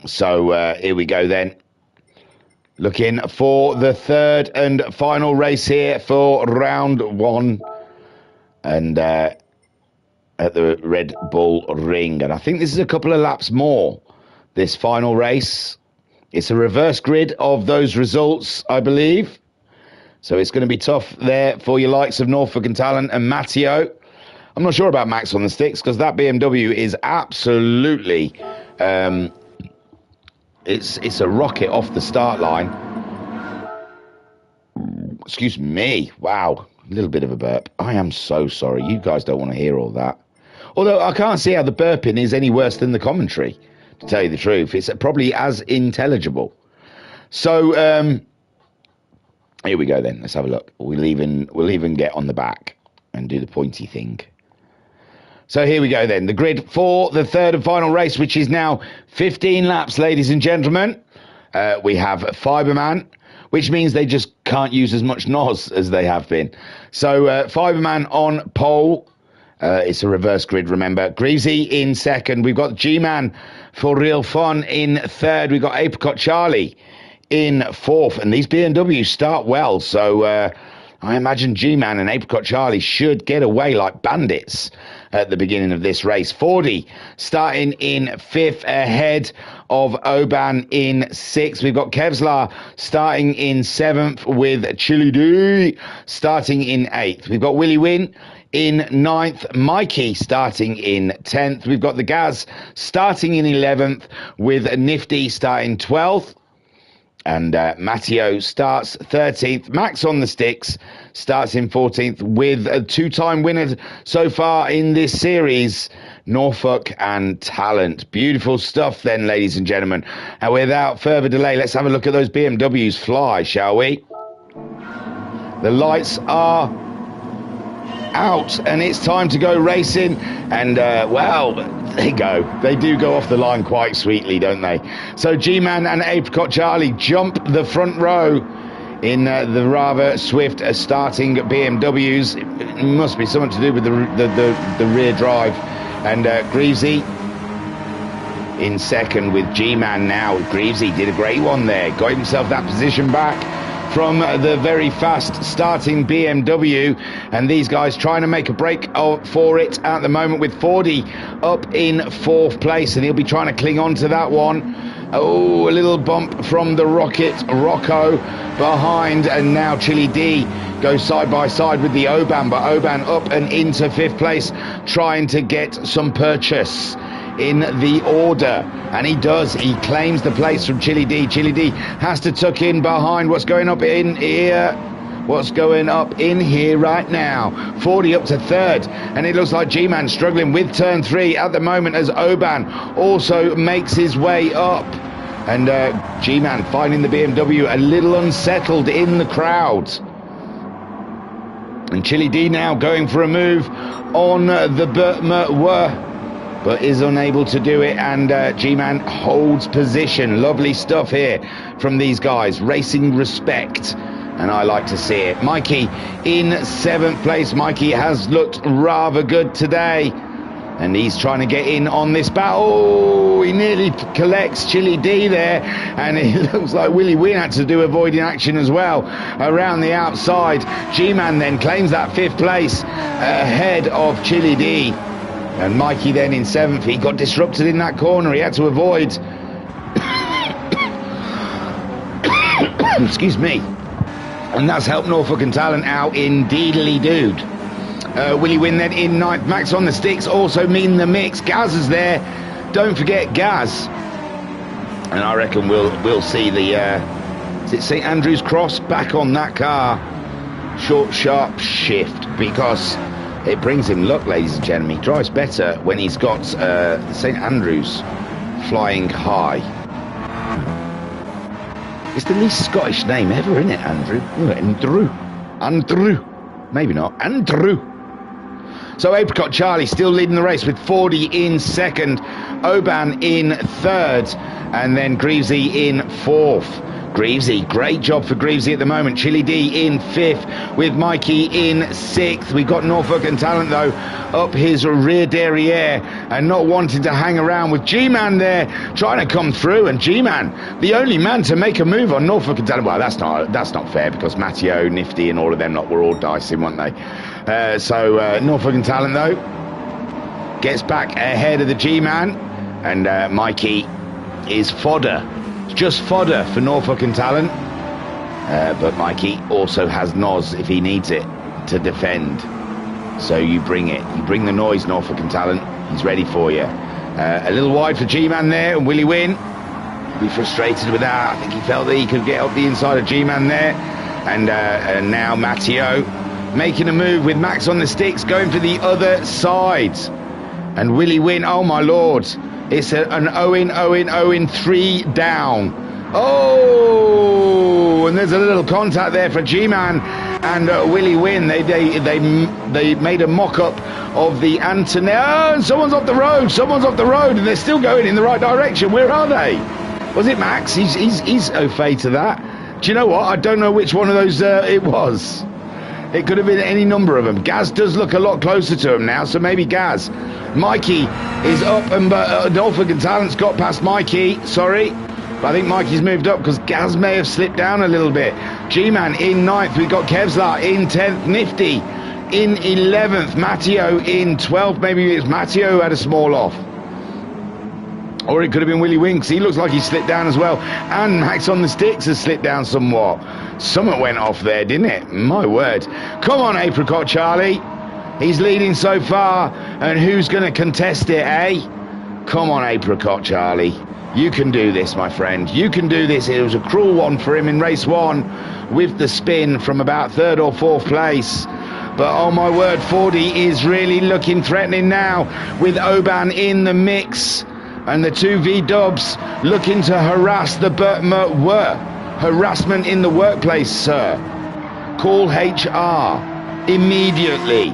A: So here we go then. Looking for the third and final race here for round 1. And at the Red Bull Ring. And I think this is a couple of laps more, this final race. It's a reverse grid of those results, I believe. So it's going to be tough there for your likes of Norfolk and Talent and Matteo. I'm not sure about Max on the sticks, because that BMW is absolutely... it's a rocket off the start line. Excuse me. Wow. A little bit of a burp. I am so sorry. You guys don't want to hear all that. Although I can't see how the burping is any worse than the commentary, to tell you the truth. It's probably as intelligible. So, here we go then. Let's have a look. We'll even get on the back and do the pointy thing. So here we go then. The grid for the third and final race, which is now 15 laps, ladies and gentlemen. We have Fiberman, which means they just can't use as much NOS as they have been. So Fiberman on pole. It's a reverse grid, remember. Greavesy in second. We've got G-Man for real fun in third. We've got Apricot Charlie in fourth. And these BMWs start well. So I imagine G-Man and Apricot Charlie should get away like bandits at the beginning of this race. 40 starting in fifth ahead of Oban in sixth. We've got Kevlar starting in seventh with Chili D starting in eighth. We've got Willie Wynn in ninth. Mikey starting in 10th. We've got the Gaz starting in 11th with Nifty starting 12th. And Matteo starts 13th. Max on the sticks starts in 14th with a two-time winner so far in this series, Norfolk and Talent. Beautiful stuff then, ladies and gentlemen. And without further delay, let's have a look at those BMWs fly, shall we? The lights are out and it's time to go racing. And well, they go. They do go off the line quite sweetly, don't they? So G-Man and Apricot Charlie jump the front row in the rather swift starting BMWs. It must be something to do with the rear drive. And Greavesy in second with G-Man now. Greavesy did a great one there. Got himself that position back from the very fast starting BMW, and these guys trying to make a break for it at the moment with 40 up in fourth place, and he'll be trying to cling on to that one. Oh, a little bump from the Rocket Rocco behind, and now Chili D goes side by side with the Oban, but Oban up and into fifth place trying to get some purchase in the order, and he does. He claims the place from Chili D. Chili D has to tuck in behind. What's going up in here? What's going up in here right now? 40 up to third, and it looks like G-Man struggling with turn 3 at the moment as Oban also makes his way up, and G-Man finding the BMW a little unsettled in the crowd. And Chili D now going for a move on the Burtmer, but is unable to do it, and G-Man holds position. Lovely stuff here from these guys, racing respect, and I like to see it. Mikey in 7th place. Mikey has looked rather good today, and he's trying to get in on this battle. Oh, he nearly collects Chili D there, and it looks like Willie Wynn had to do avoiding action as well around the outside. G-Man then claims that 5th place ahead of Chili D. And Mikey then in 7th, he got disrupted in that corner. He had to avoid. Excuse me. And that's helped Norfolk and Talent out indeedly, dude. Willie Wynn then in 9th. Max on the sticks also mean the mix. Gaz is there. Don't forget Gaz. And I reckon we'll see the is it St Andrews Cross back on that car. Short, sharp shift, because it brings him luck, ladies and gentlemen. He drives better when he's got St Andrews flying high. It's the least Scottish name ever, isn't it, Andrew? Andrew. Maybe not. Andrew. So Apricot Charlie still leading the race with 40 in 2nd, Oban in 3rd, and then Greavesy in 4th. Greavesy, great job for Greavesy at the moment. Chili D in 5th with Mikey in 6th. We've got Norfolk and Talent though up his rear derriere and not wanting to hang around with G-Man there trying to come through, and G-Man the only man to make a move on Norfolk and Talent. Well, that's not fair, because Matteo, Nifty and all of them were all dicing, weren't they? So Norfolk and Talent though gets back ahead of the G-Man, and Mikey is fodder. Just fodder for Norfolk and Talent, but Mikey also has NOS if he needs it to defend. So you bring it. You bring the noise, Norfolk and Talent. He's ready for you. A little wide for G-Man there, and Willie Wynn be frustrated with that. I think he felt that he could get up the inside of G-Man there. And now Matteo making a move with Max on the sticks, going for the other side. And will he win? Oh my lord. It's an Owen, 3 down. Oh, and there's a little contact there for G-Man and will he win? They made a mock-up of the Antonelli. Oh, someone's off the road, and they're still going in the right direction. Where are they? Was it Max? He's au fait to that. Do you know what? I don't know which one of those it was. It could have been any number of them. Gaz does look a lot closer to him now, so maybe Gaz. Mikey is up, and Norfolk and Talent's got past Mikey. Sorry. But I think Mikey's moved up because Gaz may have slipped down a little bit. G-Man in 9th. We've got Kevlar in 10th. Nifty in 11th. Matteo in 12th. Maybe it's Matteo who had a small off. Or it could have been Willie Winks. He looks like he slipped down as well. And Max on the sticks has slipped down somewhat. Something went off there, didn't it? My word. Come on, Apricot Charlie. He's leading so far. And who's going to contest it, eh? Come on, Apricot Charlie. You can do this, my friend. You can do this. It was a cruel one for him in race 1 with the spin from about 3rd or 4th place. But oh my word, Fordy is really looking threatening now with Oban in the mix. And the 2 V-dubs looking to harass the harassment in the workplace, sir. Call HR immediately.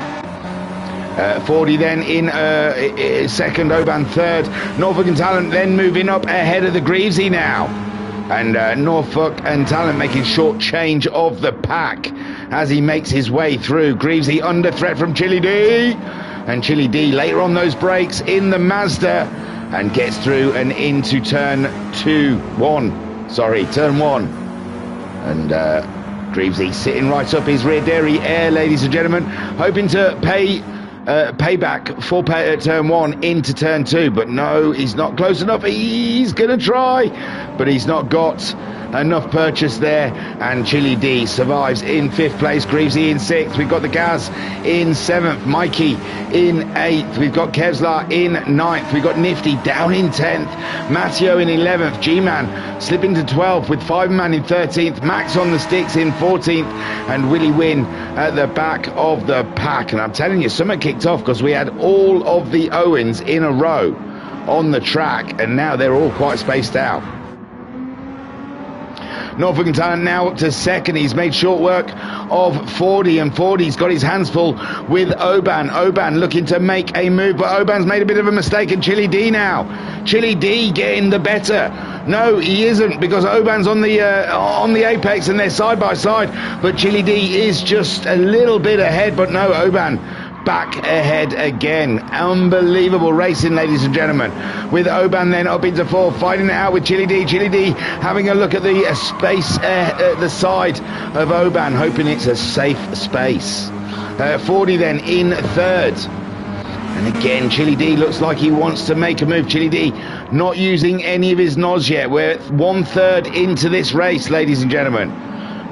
A: Fordy then in 2nd, Oban 3rd. Norfolk and Talent then moving up ahead of the Greavesy now. And Norfolk and Talent making short change of the pack as he makes his way through. Greavesy under threat from Chili D. And Chili D later on those brakes in the Mazda and gets through and into turn 1. And Greavesy sitting right up his rear derriere, ladies and gentlemen, hoping to payback for turn 1 into turn 2, but no, he's not close enough. He's gonna try, but he's not got enough purchase there, and Chili D survives in 5th place. Greavesy in 6th. We've got the Gaz in 7th. Mikey in 8th. We've got Kevlar in 9th. We've got Nifty down in 10th. Matteo in 11th. G-Man slipping to 12th with Fiberman in 13th. Max on the sticks in 14th, and Willie Win at the back of the pack. And I'm telling you, something kicked off because we had all of the Owens in a row on the track, and now they're all quite spaced out. Norfolk and Talent now up to 2nd. He's made short work of Fordy, and Fordy's got his hands full with Oban. Oban looking to make a move, but Oban's made a bit of a mistake, and Chili D now. Chili D getting the better. No, he isn't, because Oban's on the apex and they're side by side, but Chili D is just a little bit ahead, but no, Oban back ahead again. Unbelievable racing, ladies and gentlemen, with Oban then up into 4th, fighting it out with Chili D. Chili D having a look at the space at the side of Oban, hoping it's a safe space. Fordy then in 3rd. And again, Chili D looks like he wants to make a move. Chili D not using any of his nods yet. We're 1/3 into this race, ladies and gentlemen.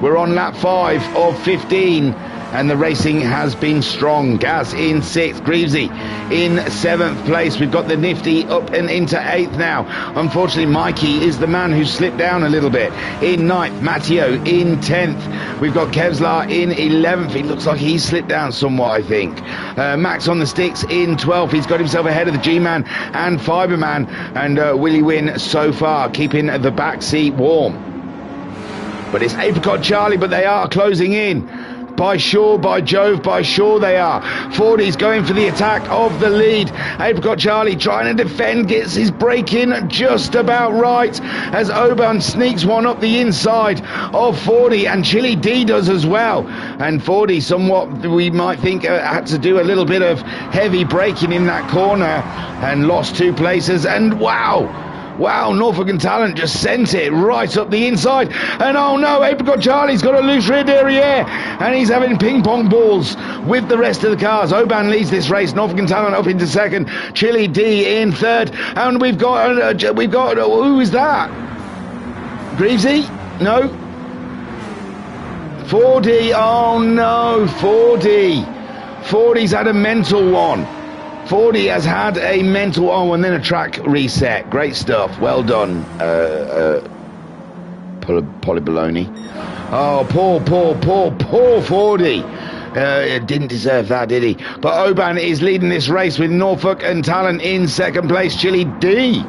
A: We're on lap 5 of 15. And the racing has been strong. Gaz in 6th, Greavesy in 7th place. We've got the Nifty up and into 8th now. Unfortunately, Mikey is the man who slipped down a little bit. In 9th, Matteo in 10th. We've got Kevlar in 11th. He looks like he's slipped down somewhat, I think. Max on the sticks in 12th. He's got himself ahead of the G-Man and Fiberman. And Willie Win so far, keeping the back seat warm. But it's Apricot Charlie, but they are closing in. By sure, by Jove, by sure they are. Fordy's going for the attack of the lead. Apricot Charlie trying to defend, gets his break in just about right as Oban sneaks one up the inside of Fordy, and Chili D does as well. And Fordy somewhat, we might think, had to do a little bit of heavy braking in that corner and lost 2 places. And wow, Norfolk and Talent just sent it right up the inside. And oh no, Apricot Charlie's got a loose rear derriere, and he's having ping pong balls with the rest of the cars. Oban leads this race. Norfolk and Talent up into 2nd. Chili D in 3rd. And we've got who is that? Greavesy? No. Fordy. Oh no, Fordy's had a mental one. Fordy has had a mental and then a track reset. Great stuff. Well done, Polybaloney. Oh, poor Fordy. Didn't deserve that, did he? But Oban is leading this race with Norfolk and Talent in second place. Chili D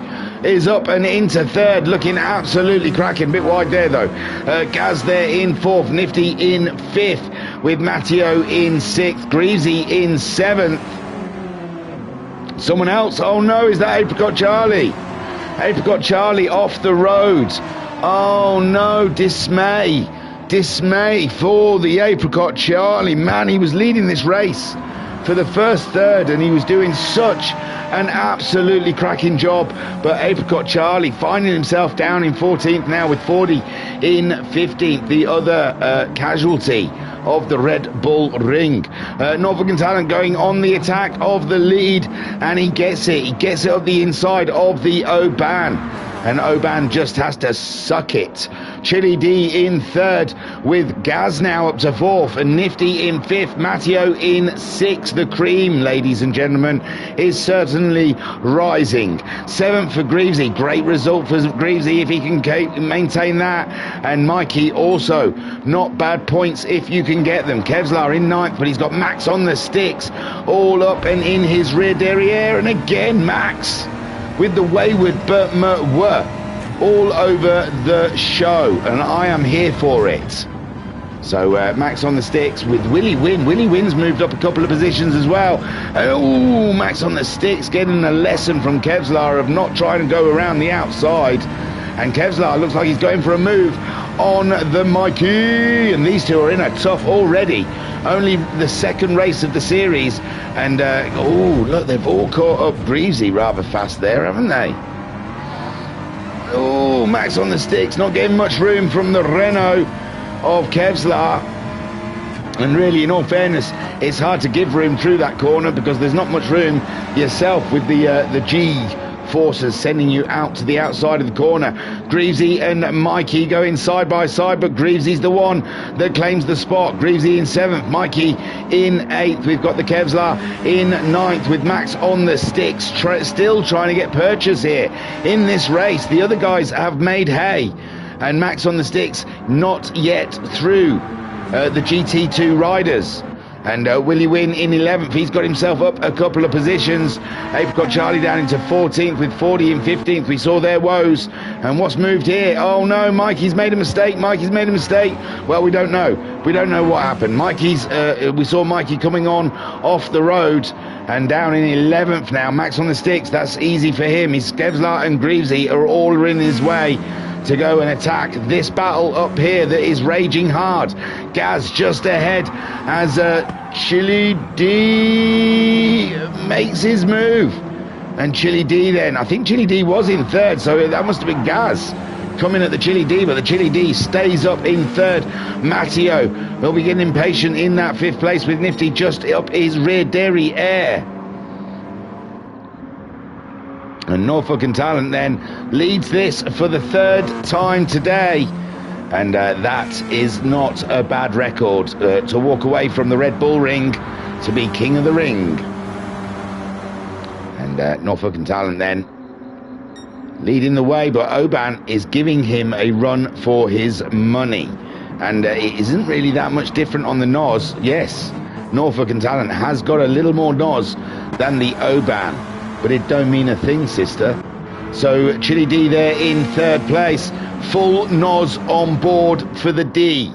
A: is up and into third, looking absolutely cracking. Bit wide there, though. Gaz there in fourth. Nifty in fifth, with Matteo in sixth. Greavesy in seventh. Someone else. Oh, no, is that Apricot Charlie? Apricot Charlie off the road. Oh, no, dismay for the Apricot Charlie. Man, he was leading this race for the first third, and he was doing such an absolutely cracking job. But Apricot Charlie finding himself down in 14th now, with 40 in 15th, the other casualty of the Red Bull Ring. Norfolk and Talent going on the attack of the lead, and he gets it up the inside of the Oban, and Oban just has to suck it. Chili D in third, with Gaz now up to fourth, and Nifty in fifth, Matteo in sixth. The cream, ladies and gentlemen, is certainly rising. Seventh for Greavesy. Great result for Greavesy if he can maintain that. And Mikey also not bad points if you can get them. Kevlar in ninth, but he's got Max on the sticks, all up and in his rear derriere. And again, Max with the wayward Burt were all over the show, and I am here for it. So Max on the sticks with Willie Wynn. Willie Wynn's moved up a couple of positions as well. Oh, Max on the sticks, getting a lesson from Kevlar of not trying to go around the outside. And Kevlar looks like he's going for a move on the Mikey. And these two are in a tough already. Only the second race of the series. And, oh, look, they've all caught up Greavesy rather fast there, haven't they? Oh, Max on the sticks, not getting much room from the Renault of Kevlar. And really, in all fairness, it's hard to give room through that corner because there's not much room yourself with the G forces sending you out to the outside of the corner. Greavesy and Mikey going side by side, but Greavesy's the one that claims the spot. Greavesy in seventh, Mikey in eighth. We've got the Kevlar in ninth, with Max on the sticks, still trying to get purchase here in this race. The other guys have made hay, and Max on the sticks not yet through the GT2 riders. And Willie Wynn in 11th, he's got himself up a couple of positions. Apricot Charlie down into 14th with 40 in 15th. We saw their woes. And what's moved here? Oh no, Mikey's made a mistake. Mikey's made a mistake. Well, we don't know. We don't know what happened. We saw Mikey coming on off the road and down in 11th now. Max on the sticks, that's easy for him. His Kevlar and Greavesy are all in his way to go and attack this battle up here that is raging hard. Gaz just ahead as Chili D makes his move. And Chili D then, I think Chili D was in third, so that must have been Gaz coming at the Chili D, but the Chili D stays up in third. Matteo will be getting impatient in that fifth place, with Nifty just up his rear derriere. And Norfolk and Talent then leads this for the third time today. And that is not a bad record to walk away from the Red Bull Ring to be king of the ring. And Norfolk and Talent then leading the way, but Oban is giving him a run for his money. And it isn't really that much different on the NOS. Yes, Norfolk and Talent has got a little more NOS than the Oban, but it don't mean a thing, sister. So Chili D there in third place, full NOS on board for the D.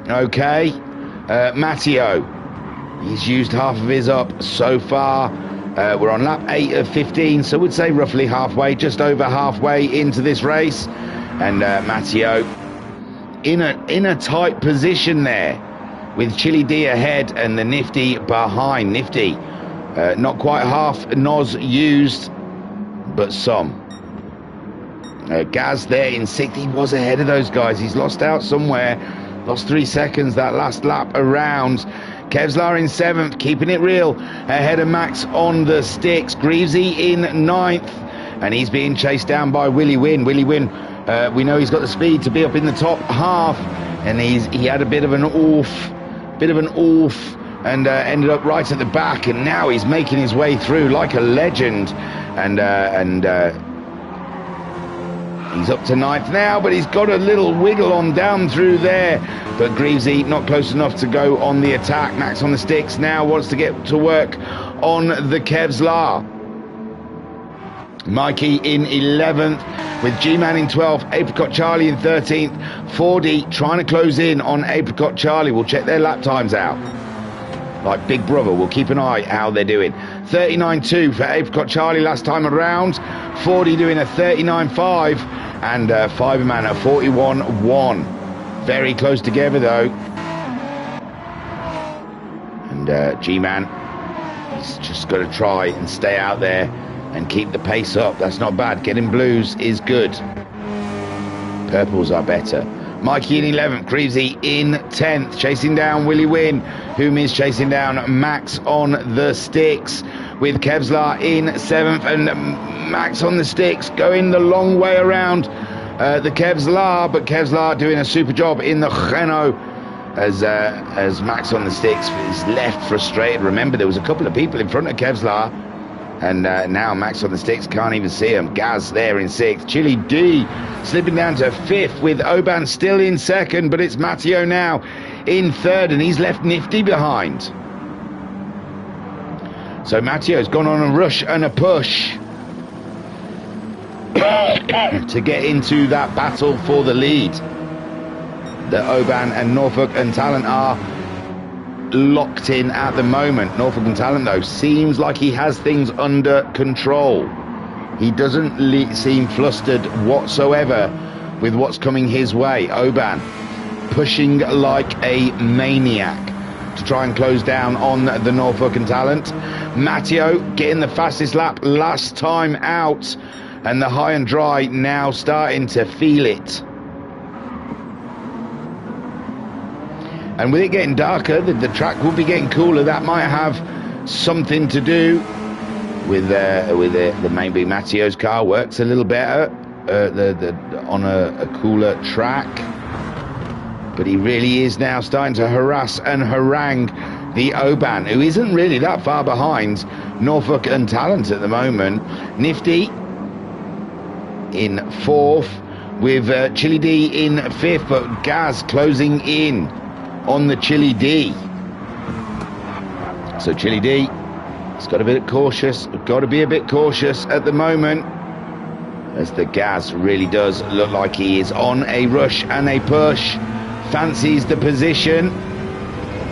A: Okay, Matteo, he's used half of his up so far. We're on lap 8 of 15, so we'd say roughly halfway, just over halfway into this race. And Matteo in a tight position there, with Chili D ahead and the Nifty behind. Nifty not quite half NOS used, but some. Gaz there in sixth. He was ahead of those guys. He's lost out somewhere, lost 3 seconds that last lap around. Kevlar in seventh, keeping it real, ahead of Max on the sticks. Greavesy in ninth, and he's being chased down by Willie Wynn. Willie Wynn, we know he's got the speed to be up in the top half, and he had a bit of an oof, and ended up right at the back, and now he's making his way through like a legend. And He's up to 9th now, but he's got a little wiggle on down through there. But Greavesy not close enough to go on the attack. Max on the sticks now wants to get to work on the Kevlar. Mikey in 11th with G-Man in 12th, Apricot Charlie in 13th. 4D trying to close in on Apricot Charlie. We'll check their lap times out. Like Big Brother, we'll keep an eye how they're doing. 39.2 for Apricot Charlie last time around. 40 doing a 39.5 and Fiberman at 41.1. Very close together though. And G-Man, he's just got to try and stay out there and keep the pace up. That's not bad. Getting blues is good. Purples are better. Mikey in 11th, Greavesy in 10th, chasing down Willie Wynn, whom is chasing down Max on the sticks, with Kevlar in 7th, and Max on the sticks going the long way around the Kevlar, but Kevlar doing a super job in the Renault as Max on the sticks is left frustrated. Remember, there was a couple of people in front of Kevlar, and now Max on the sticks can't even see him. Gaz there in 6th. Chili D slipping down to 5th with Oban still in 2nd, but it's Matteo now in 3rd, and he's left Nifty behind. So Matteo's gone on a rush and a push to get into that battle for the lead. The Oban and Norfolk and Talent are locked in at the moment. Norfolk and Talent though seems like he has things under control. He doesn't seem flustered whatsoever with what's coming his way. Oban pushing like a maniac to try and close down on the Norfolk and Talent. Matteo getting the fastest lap last time out, and the high and dry now starting to feel it. And with it getting darker, the track will be getting cooler. That might have something to do with the maybe Matteo's car works a little better on a cooler track. But he really is now starting to harass and harangue the Oban, who isn't really that far behind Norfolk and Talent at the moment. Nifty in 4th with Chili D in 5th, but Gaz closing in on the Chili D. So Chili D has got to be a bit cautious. Got to be a bit cautious at the moment, as the Gaz really does look like he is on a rush and a push. Fancies the position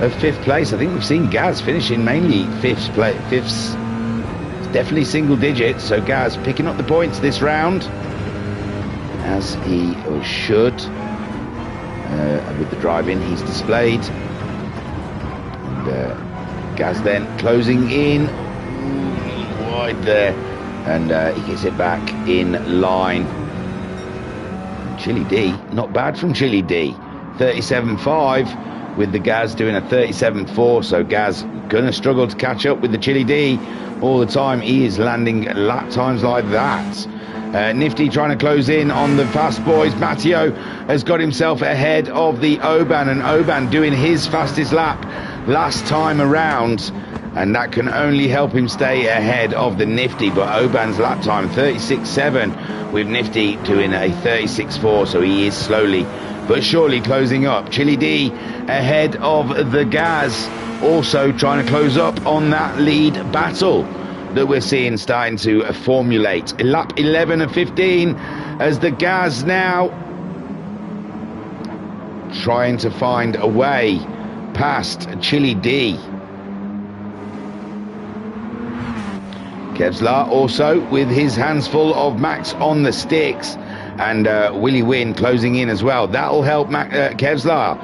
A: of 5th place. I think we've seen Gaz finishing mainly 5th place. 5ths. It's definitely single digits. So Gaz picking up the points this round, as he should. With the driving he's displayed, and Gaz then closing in wide there, and he gets it back in line. Chili D, not bad from Chili D. 37.5 with the Gaz doing a 37.4, so Gaz gonna struggle to catch up with the Chili D all the time. He is landing lap times like that. Nifty trying to close in on the fast boys. Matteo has got himself ahead of the Oban, and Oban doing his fastest lap last time around, and that can only help him stay ahead of the Nifty. But Oban's lap time 36.7 with Nifty doing a 36.4, so he is slowly but surely closing up. Chili D ahead of the Gaz, also trying to close up on that lead battle that we're seeing starting to formulate. Lap 11 and 15 as the Gaz now trying to find a way past Chili D. Kevlar also with his hands full of Max on the sticks, and Willie Wynn closing in as well. That'll help Kevlar.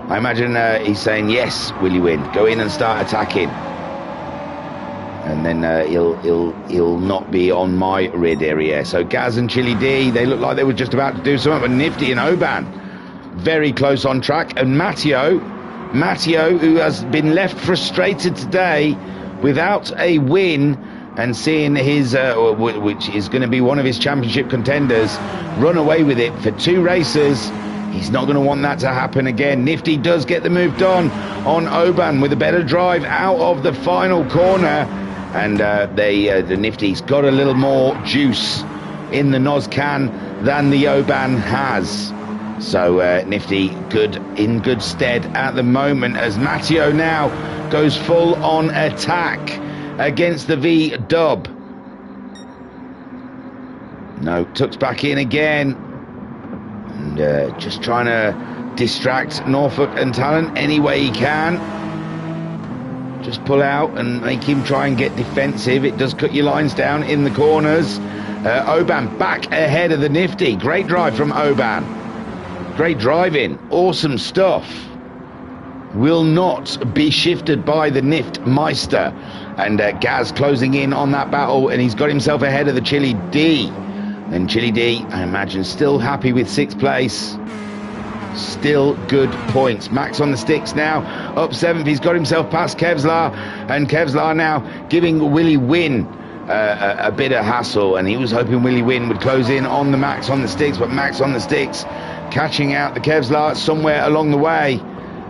A: I imagine he's saying, yes, Willie Wynn, go in and start attacking. And then he'll not be on my rear area. So Gaz and Chili D, they look like they were just about to do something, but Nifty and Oban very close on track. And Matteo, who has been left frustrated today without a win, and seeing his, which is going to be one of his championship contenders, run away with it for 2 races. He's not going to want that to happen again. Nifty does get the move done on Oban with a better drive out of the final corner. And the Nifty's got a little more juice in the nos can than the Oban has. So Nifty in good stead at the moment, as Matteo now goes full on attack against the V-Dub. No, tucks back in again, and just trying to distract Norfolk and Talent any way he can. Just pull out and make him try and get defensive. It does cut your lines down in the corners. Oban back ahead of the Nifty. Great drive from Oban. Great driving. Awesome stuff. Will not be shifted by the Nift Meister. And Gaz closing in on that battle, and he's got himself ahead of the Chili D. And Chili D, I imagine, still happy with 6th place. Still good points. Max on the sticks now, up 7th. He's got himself past Kevlar, and Kevlar now giving Willie Wynn a bit of hassle, and he was hoping Willie Wynn would close in on the Max on the sticks, but Max on the sticks catching out the Kevlar somewhere along the way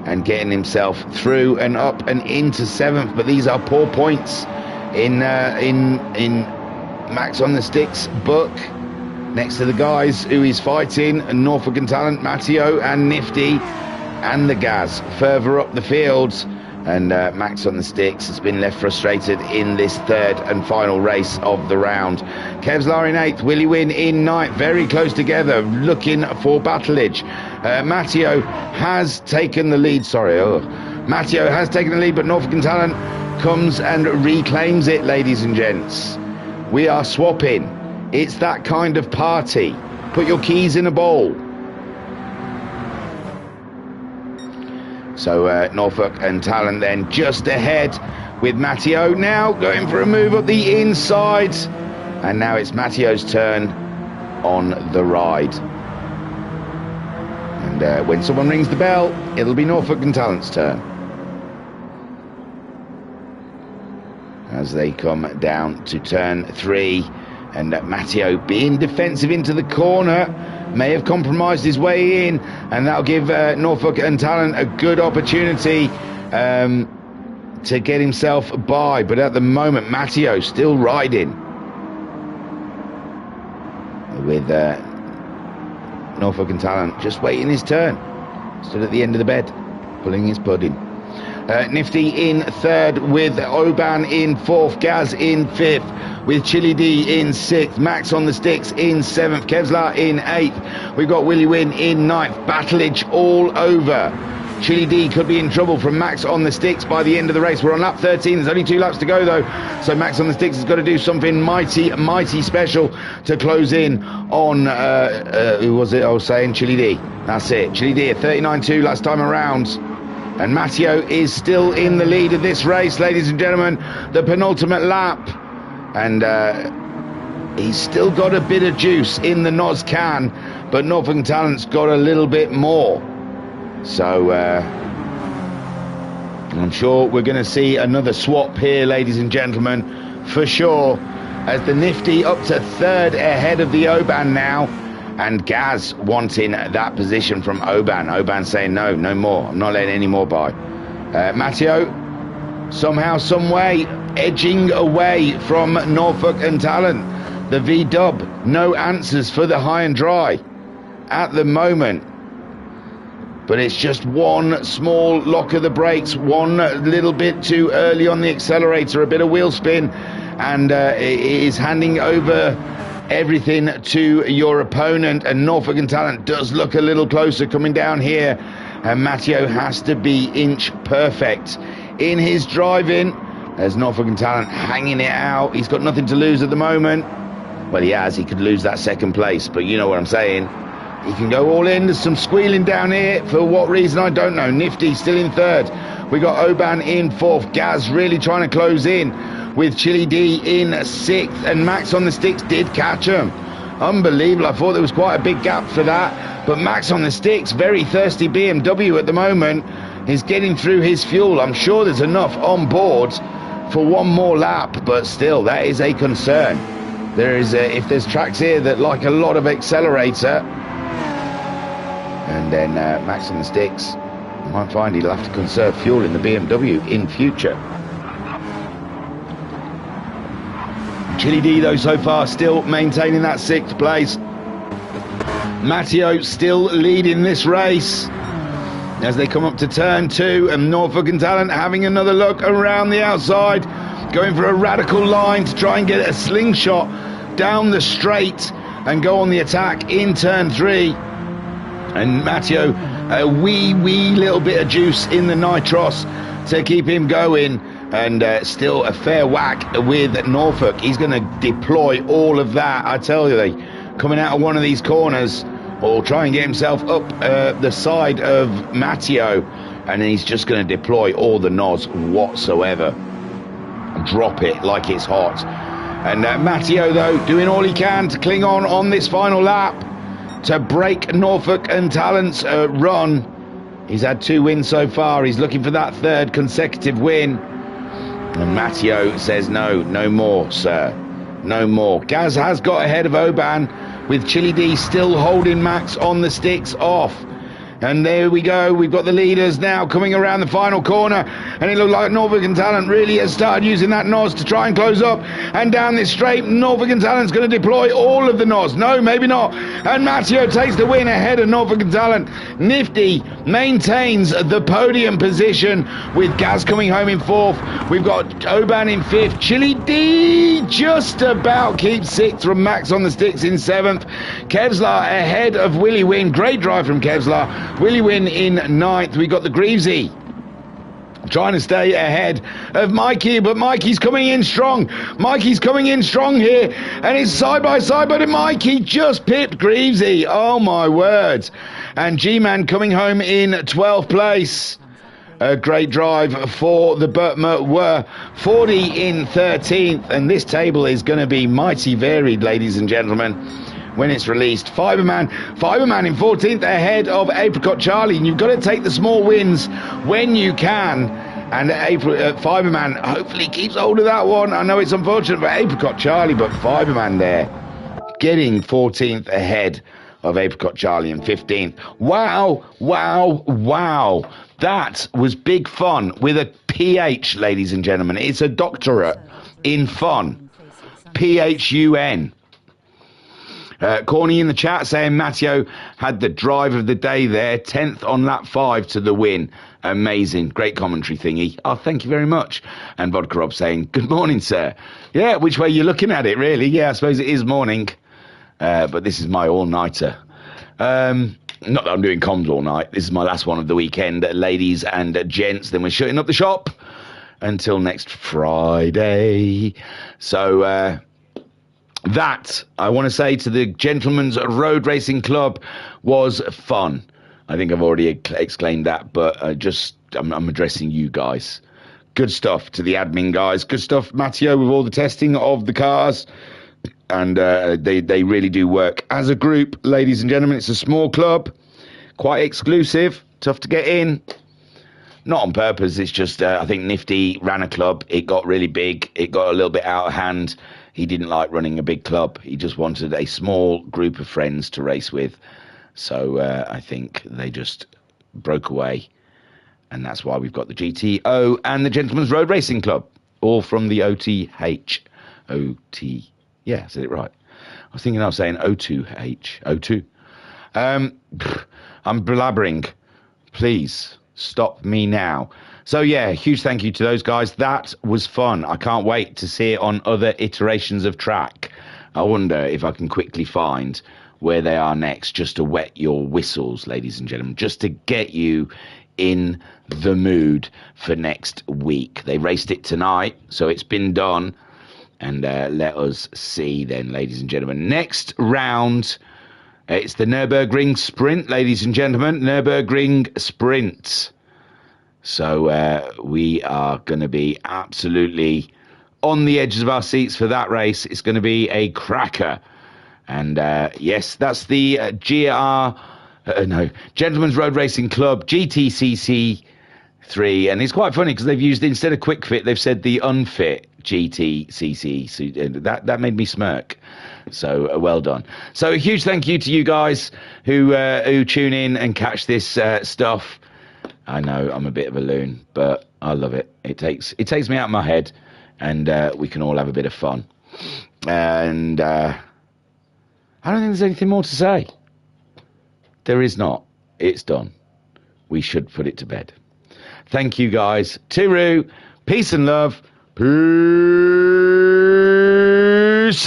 A: and getting himself through and up and into 7th. But these are poor points in Max on the sticks book, next to the guys who he's fighting, Norfolk and Talent, Matteo and Nifty and the Gaz further up the fields. And Max on the sticks has been left frustrated in this 3rd and final race of the round. Kevlar in 8th, Willie Wynn in 9th, very close together, looking for battleage. Matteo has taken the lead, Matteo has taken the lead, but Norfolk and Talent comes and reclaims it, ladies and gents. We are swapping. It's that kind of party. Put your keys in a bowl. So Norfolk and Talent then just ahead, with Matteo now going for a move up the inside. And now it's Matteo's turn on the ride. And when someone rings the bell, it'll be Norfolk and Talent's turn. As they come down to turn 3. And Matteo, being defensive into the corner, may have compromised his way in, and that'll give Norfolk and Talent a good opportunity to get himself by. But at the moment, Matteo still riding, with Norfolk and Talent just waiting his turn. Stood at the end of the bed, pulling his pudding. Nifty in 3rd, with Oban in 4th, Gaz in 5th, with Chili D in 6th, Max on the sticks in 7th, Kevlar in 8th. We've got Willie Wynn in 9th. Battleage all over. Chili D could be in trouble from Max on the sticks by the end of the race. We're on lap 13. There's only 2 laps to go, though. So Max on the sticks has got to do something mighty special to close in on, who was it I was saying? Chili D. That's it. Chili D at 39.2 last time around. And Matteo is still in the lead of this race, ladies and gentlemen. The penultimate lap. And he's still got a bit of juice in the Noz can, but Norfolk and Talent's got a little bit more. So I'm sure we're going to see another swap here, ladies and gentlemen, for sure, as the Nifty up to 3rd ahead of the Oban now. And Gaz wanting that position from Oban. Oban saying, no more. I'm not letting any more by. Matteo, somehow, some way, edging away from Norfolk and Talent. The V-Dub, no answers for the high and dry at the moment. But it's just one small lock of the brakes, one little bit too early on the accelerator, a bit of wheel spin, and it is handing over everything to your opponent. And Norfolk and Talent does look a little closer coming down here, and Matteo has to be inch perfect in his driving, as Norfolk and Talent hanging it out. He's got nothing to lose at the moment. Well, he could lose that 2nd place, but you know what I'm saying. He can go all in. There's some squealing down here, for what reason I don't know. Nifty still in 3rd. We got Oban in 4th. Gaz really trying to close in, with Chili D in 6th, and Max on the sticks did catch him. Unbelievable. I thought there was quite a big gap for that, but Max on the sticks, very thirsty BMW at the moment, is getting through his fuel. I'm sure there's enough on board for one more lap, but still, that is a concern. There is if there's tracks here that like a lot of accelerator, and then Max on the sticks, you might find he'll have to conserve fuel in the BMW in future. Chili D, though, so far still maintaining that 6th place. Matteo still leading this race as they come up to turn 2, and Norfolk and Talent having another look around the outside, going for a radical line to try and get a slingshot down the straight and go on the attack in turn 3. And Matteo, a wee little bit of juice in the nitros to keep him going, and still a fair whack with Norfolk. He's going to deploy all of that, I tell you, coming out of one of these corners, or try and get himself up the side of Matteo, and he's just going to deploy all the NOS whatsoever. Drop it like it's hot. And Matteo, though, doing all he can to cling on this final lap to break Norfolk and Talent's run. He's had 2 wins so far. He's looking for that 3rd consecutive win. And Matteo says, no more, sir. No more. Gaz has got ahead of Oban, with Chili D still holding Max on the sticks off. And there we go, we've got the leaders now coming around the final corner, and it looked like Norfolk and Talent really has started using that NOS to try and close up, and down this straight, Norfolk and Talent's going to deploy all of the NOS. No, maybe not. And Matteo takes the win ahead of Norfolk and Talent. Nifty maintains the podium position with Gaz coming home in 4th. We've got Oban in 5th. Chili D just about keeps 6th from Max on the sticks in 7th. Kevlar ahead of Willie Wynn. Great drive from Kevlar. Willie Wynn in 9th. We got the Greavesy trying to stay ahead of Mikey, but Mikey's coming in strong. Mikey's coming in strong here, and it's side by side, but Mikey just pipped Greavesy. Oh my word. And G-Man coming home in 12th place. A great drive for the Burtmer were 40 in 13th, and this table is going to be mighty varied, ladies and gentlemen, when it's released. Fiberman in 14th ahead of Apricot Charlie, and you've got to take the small wins when you can, and Fiberman hopefully keeps hold of that one. I know it's unfortunate for Apricot Charlie, but Fiberman there getting 14th ahead of Apricot Charlie in 15th. Wow, that was big fun with a PH, ladies and gentlemen. It's a doctorate in fun. PHUN. Corny in the chat saying Matteo had the drive of the day there, 10th on lap 5 to the win. Amazing. Great commentary thingy. Oh, thank you very much. And Vodka Rob saying, good morning, sir. Yeah, which way you're looking at it, really. Yeah, I suppose it is morning. But this is my all-nighter. Not that I'm doing comms all night. This is my last one of the weekend, ladies and gents. Then we're shutting up the shop until next Friday. So, that, I want to say to the Gentleman's Road Racing Club, was fun. I think I've already exclaimed that, but I'm addressing you guys. Good stuff to the admin guys. Good stuff, Matteo, with all the testing of the cars. And they really do work as a group, ladies and gentlemen. It's a small club, quite exclusive, tough to get in. Not on purpose, it's just, I think Nifty ran a club. It got really big. It got a little bit out of hand. He didn't like running a big club. He just wanted a small group of friends to race with. So I think they just broke away. And that's why we've got the GTO and the Gentleman's Road Racing Club. All from the OTH. OT. Yeah, I said it right. I was thinking I was saying O2H. O2. I'm blabbering. Please stop me now. So yeah, huge thank you to those guys. That was fun. I can't wait to see it on other iterations of track. I wonder if I can quickly find where they are next, just to wet your whistles, ladies and gentlemen, just to get you in the mood for next week. They raced it tonight, so it's been done. And let us see then, ladies and gentlemen. Next round, it's the Nürburgring Sprint, ladies and gentlemen. Nürburgring Sprint. So we are going to be absolutely on the edges of our seats for that race. It's going to be a cracker. And yes, that's the Gentleman's Road Racing Club, GTCC 3. And it's quite funny because they've used, instead of quick fit, they've said the unfit GTCC. So that made me smirk. So well done. So a huge thank you to you guys who tune in and catch this stuff. I know I'm a bit of a loon, but I love it. It takes me out of my head, and we can all have a bit of fun. And I I don't think there's anything more to say. There is not. It's done. We should put it to bed. Thank you, guys. Tiru, peace and love. Peace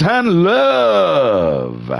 A: and love.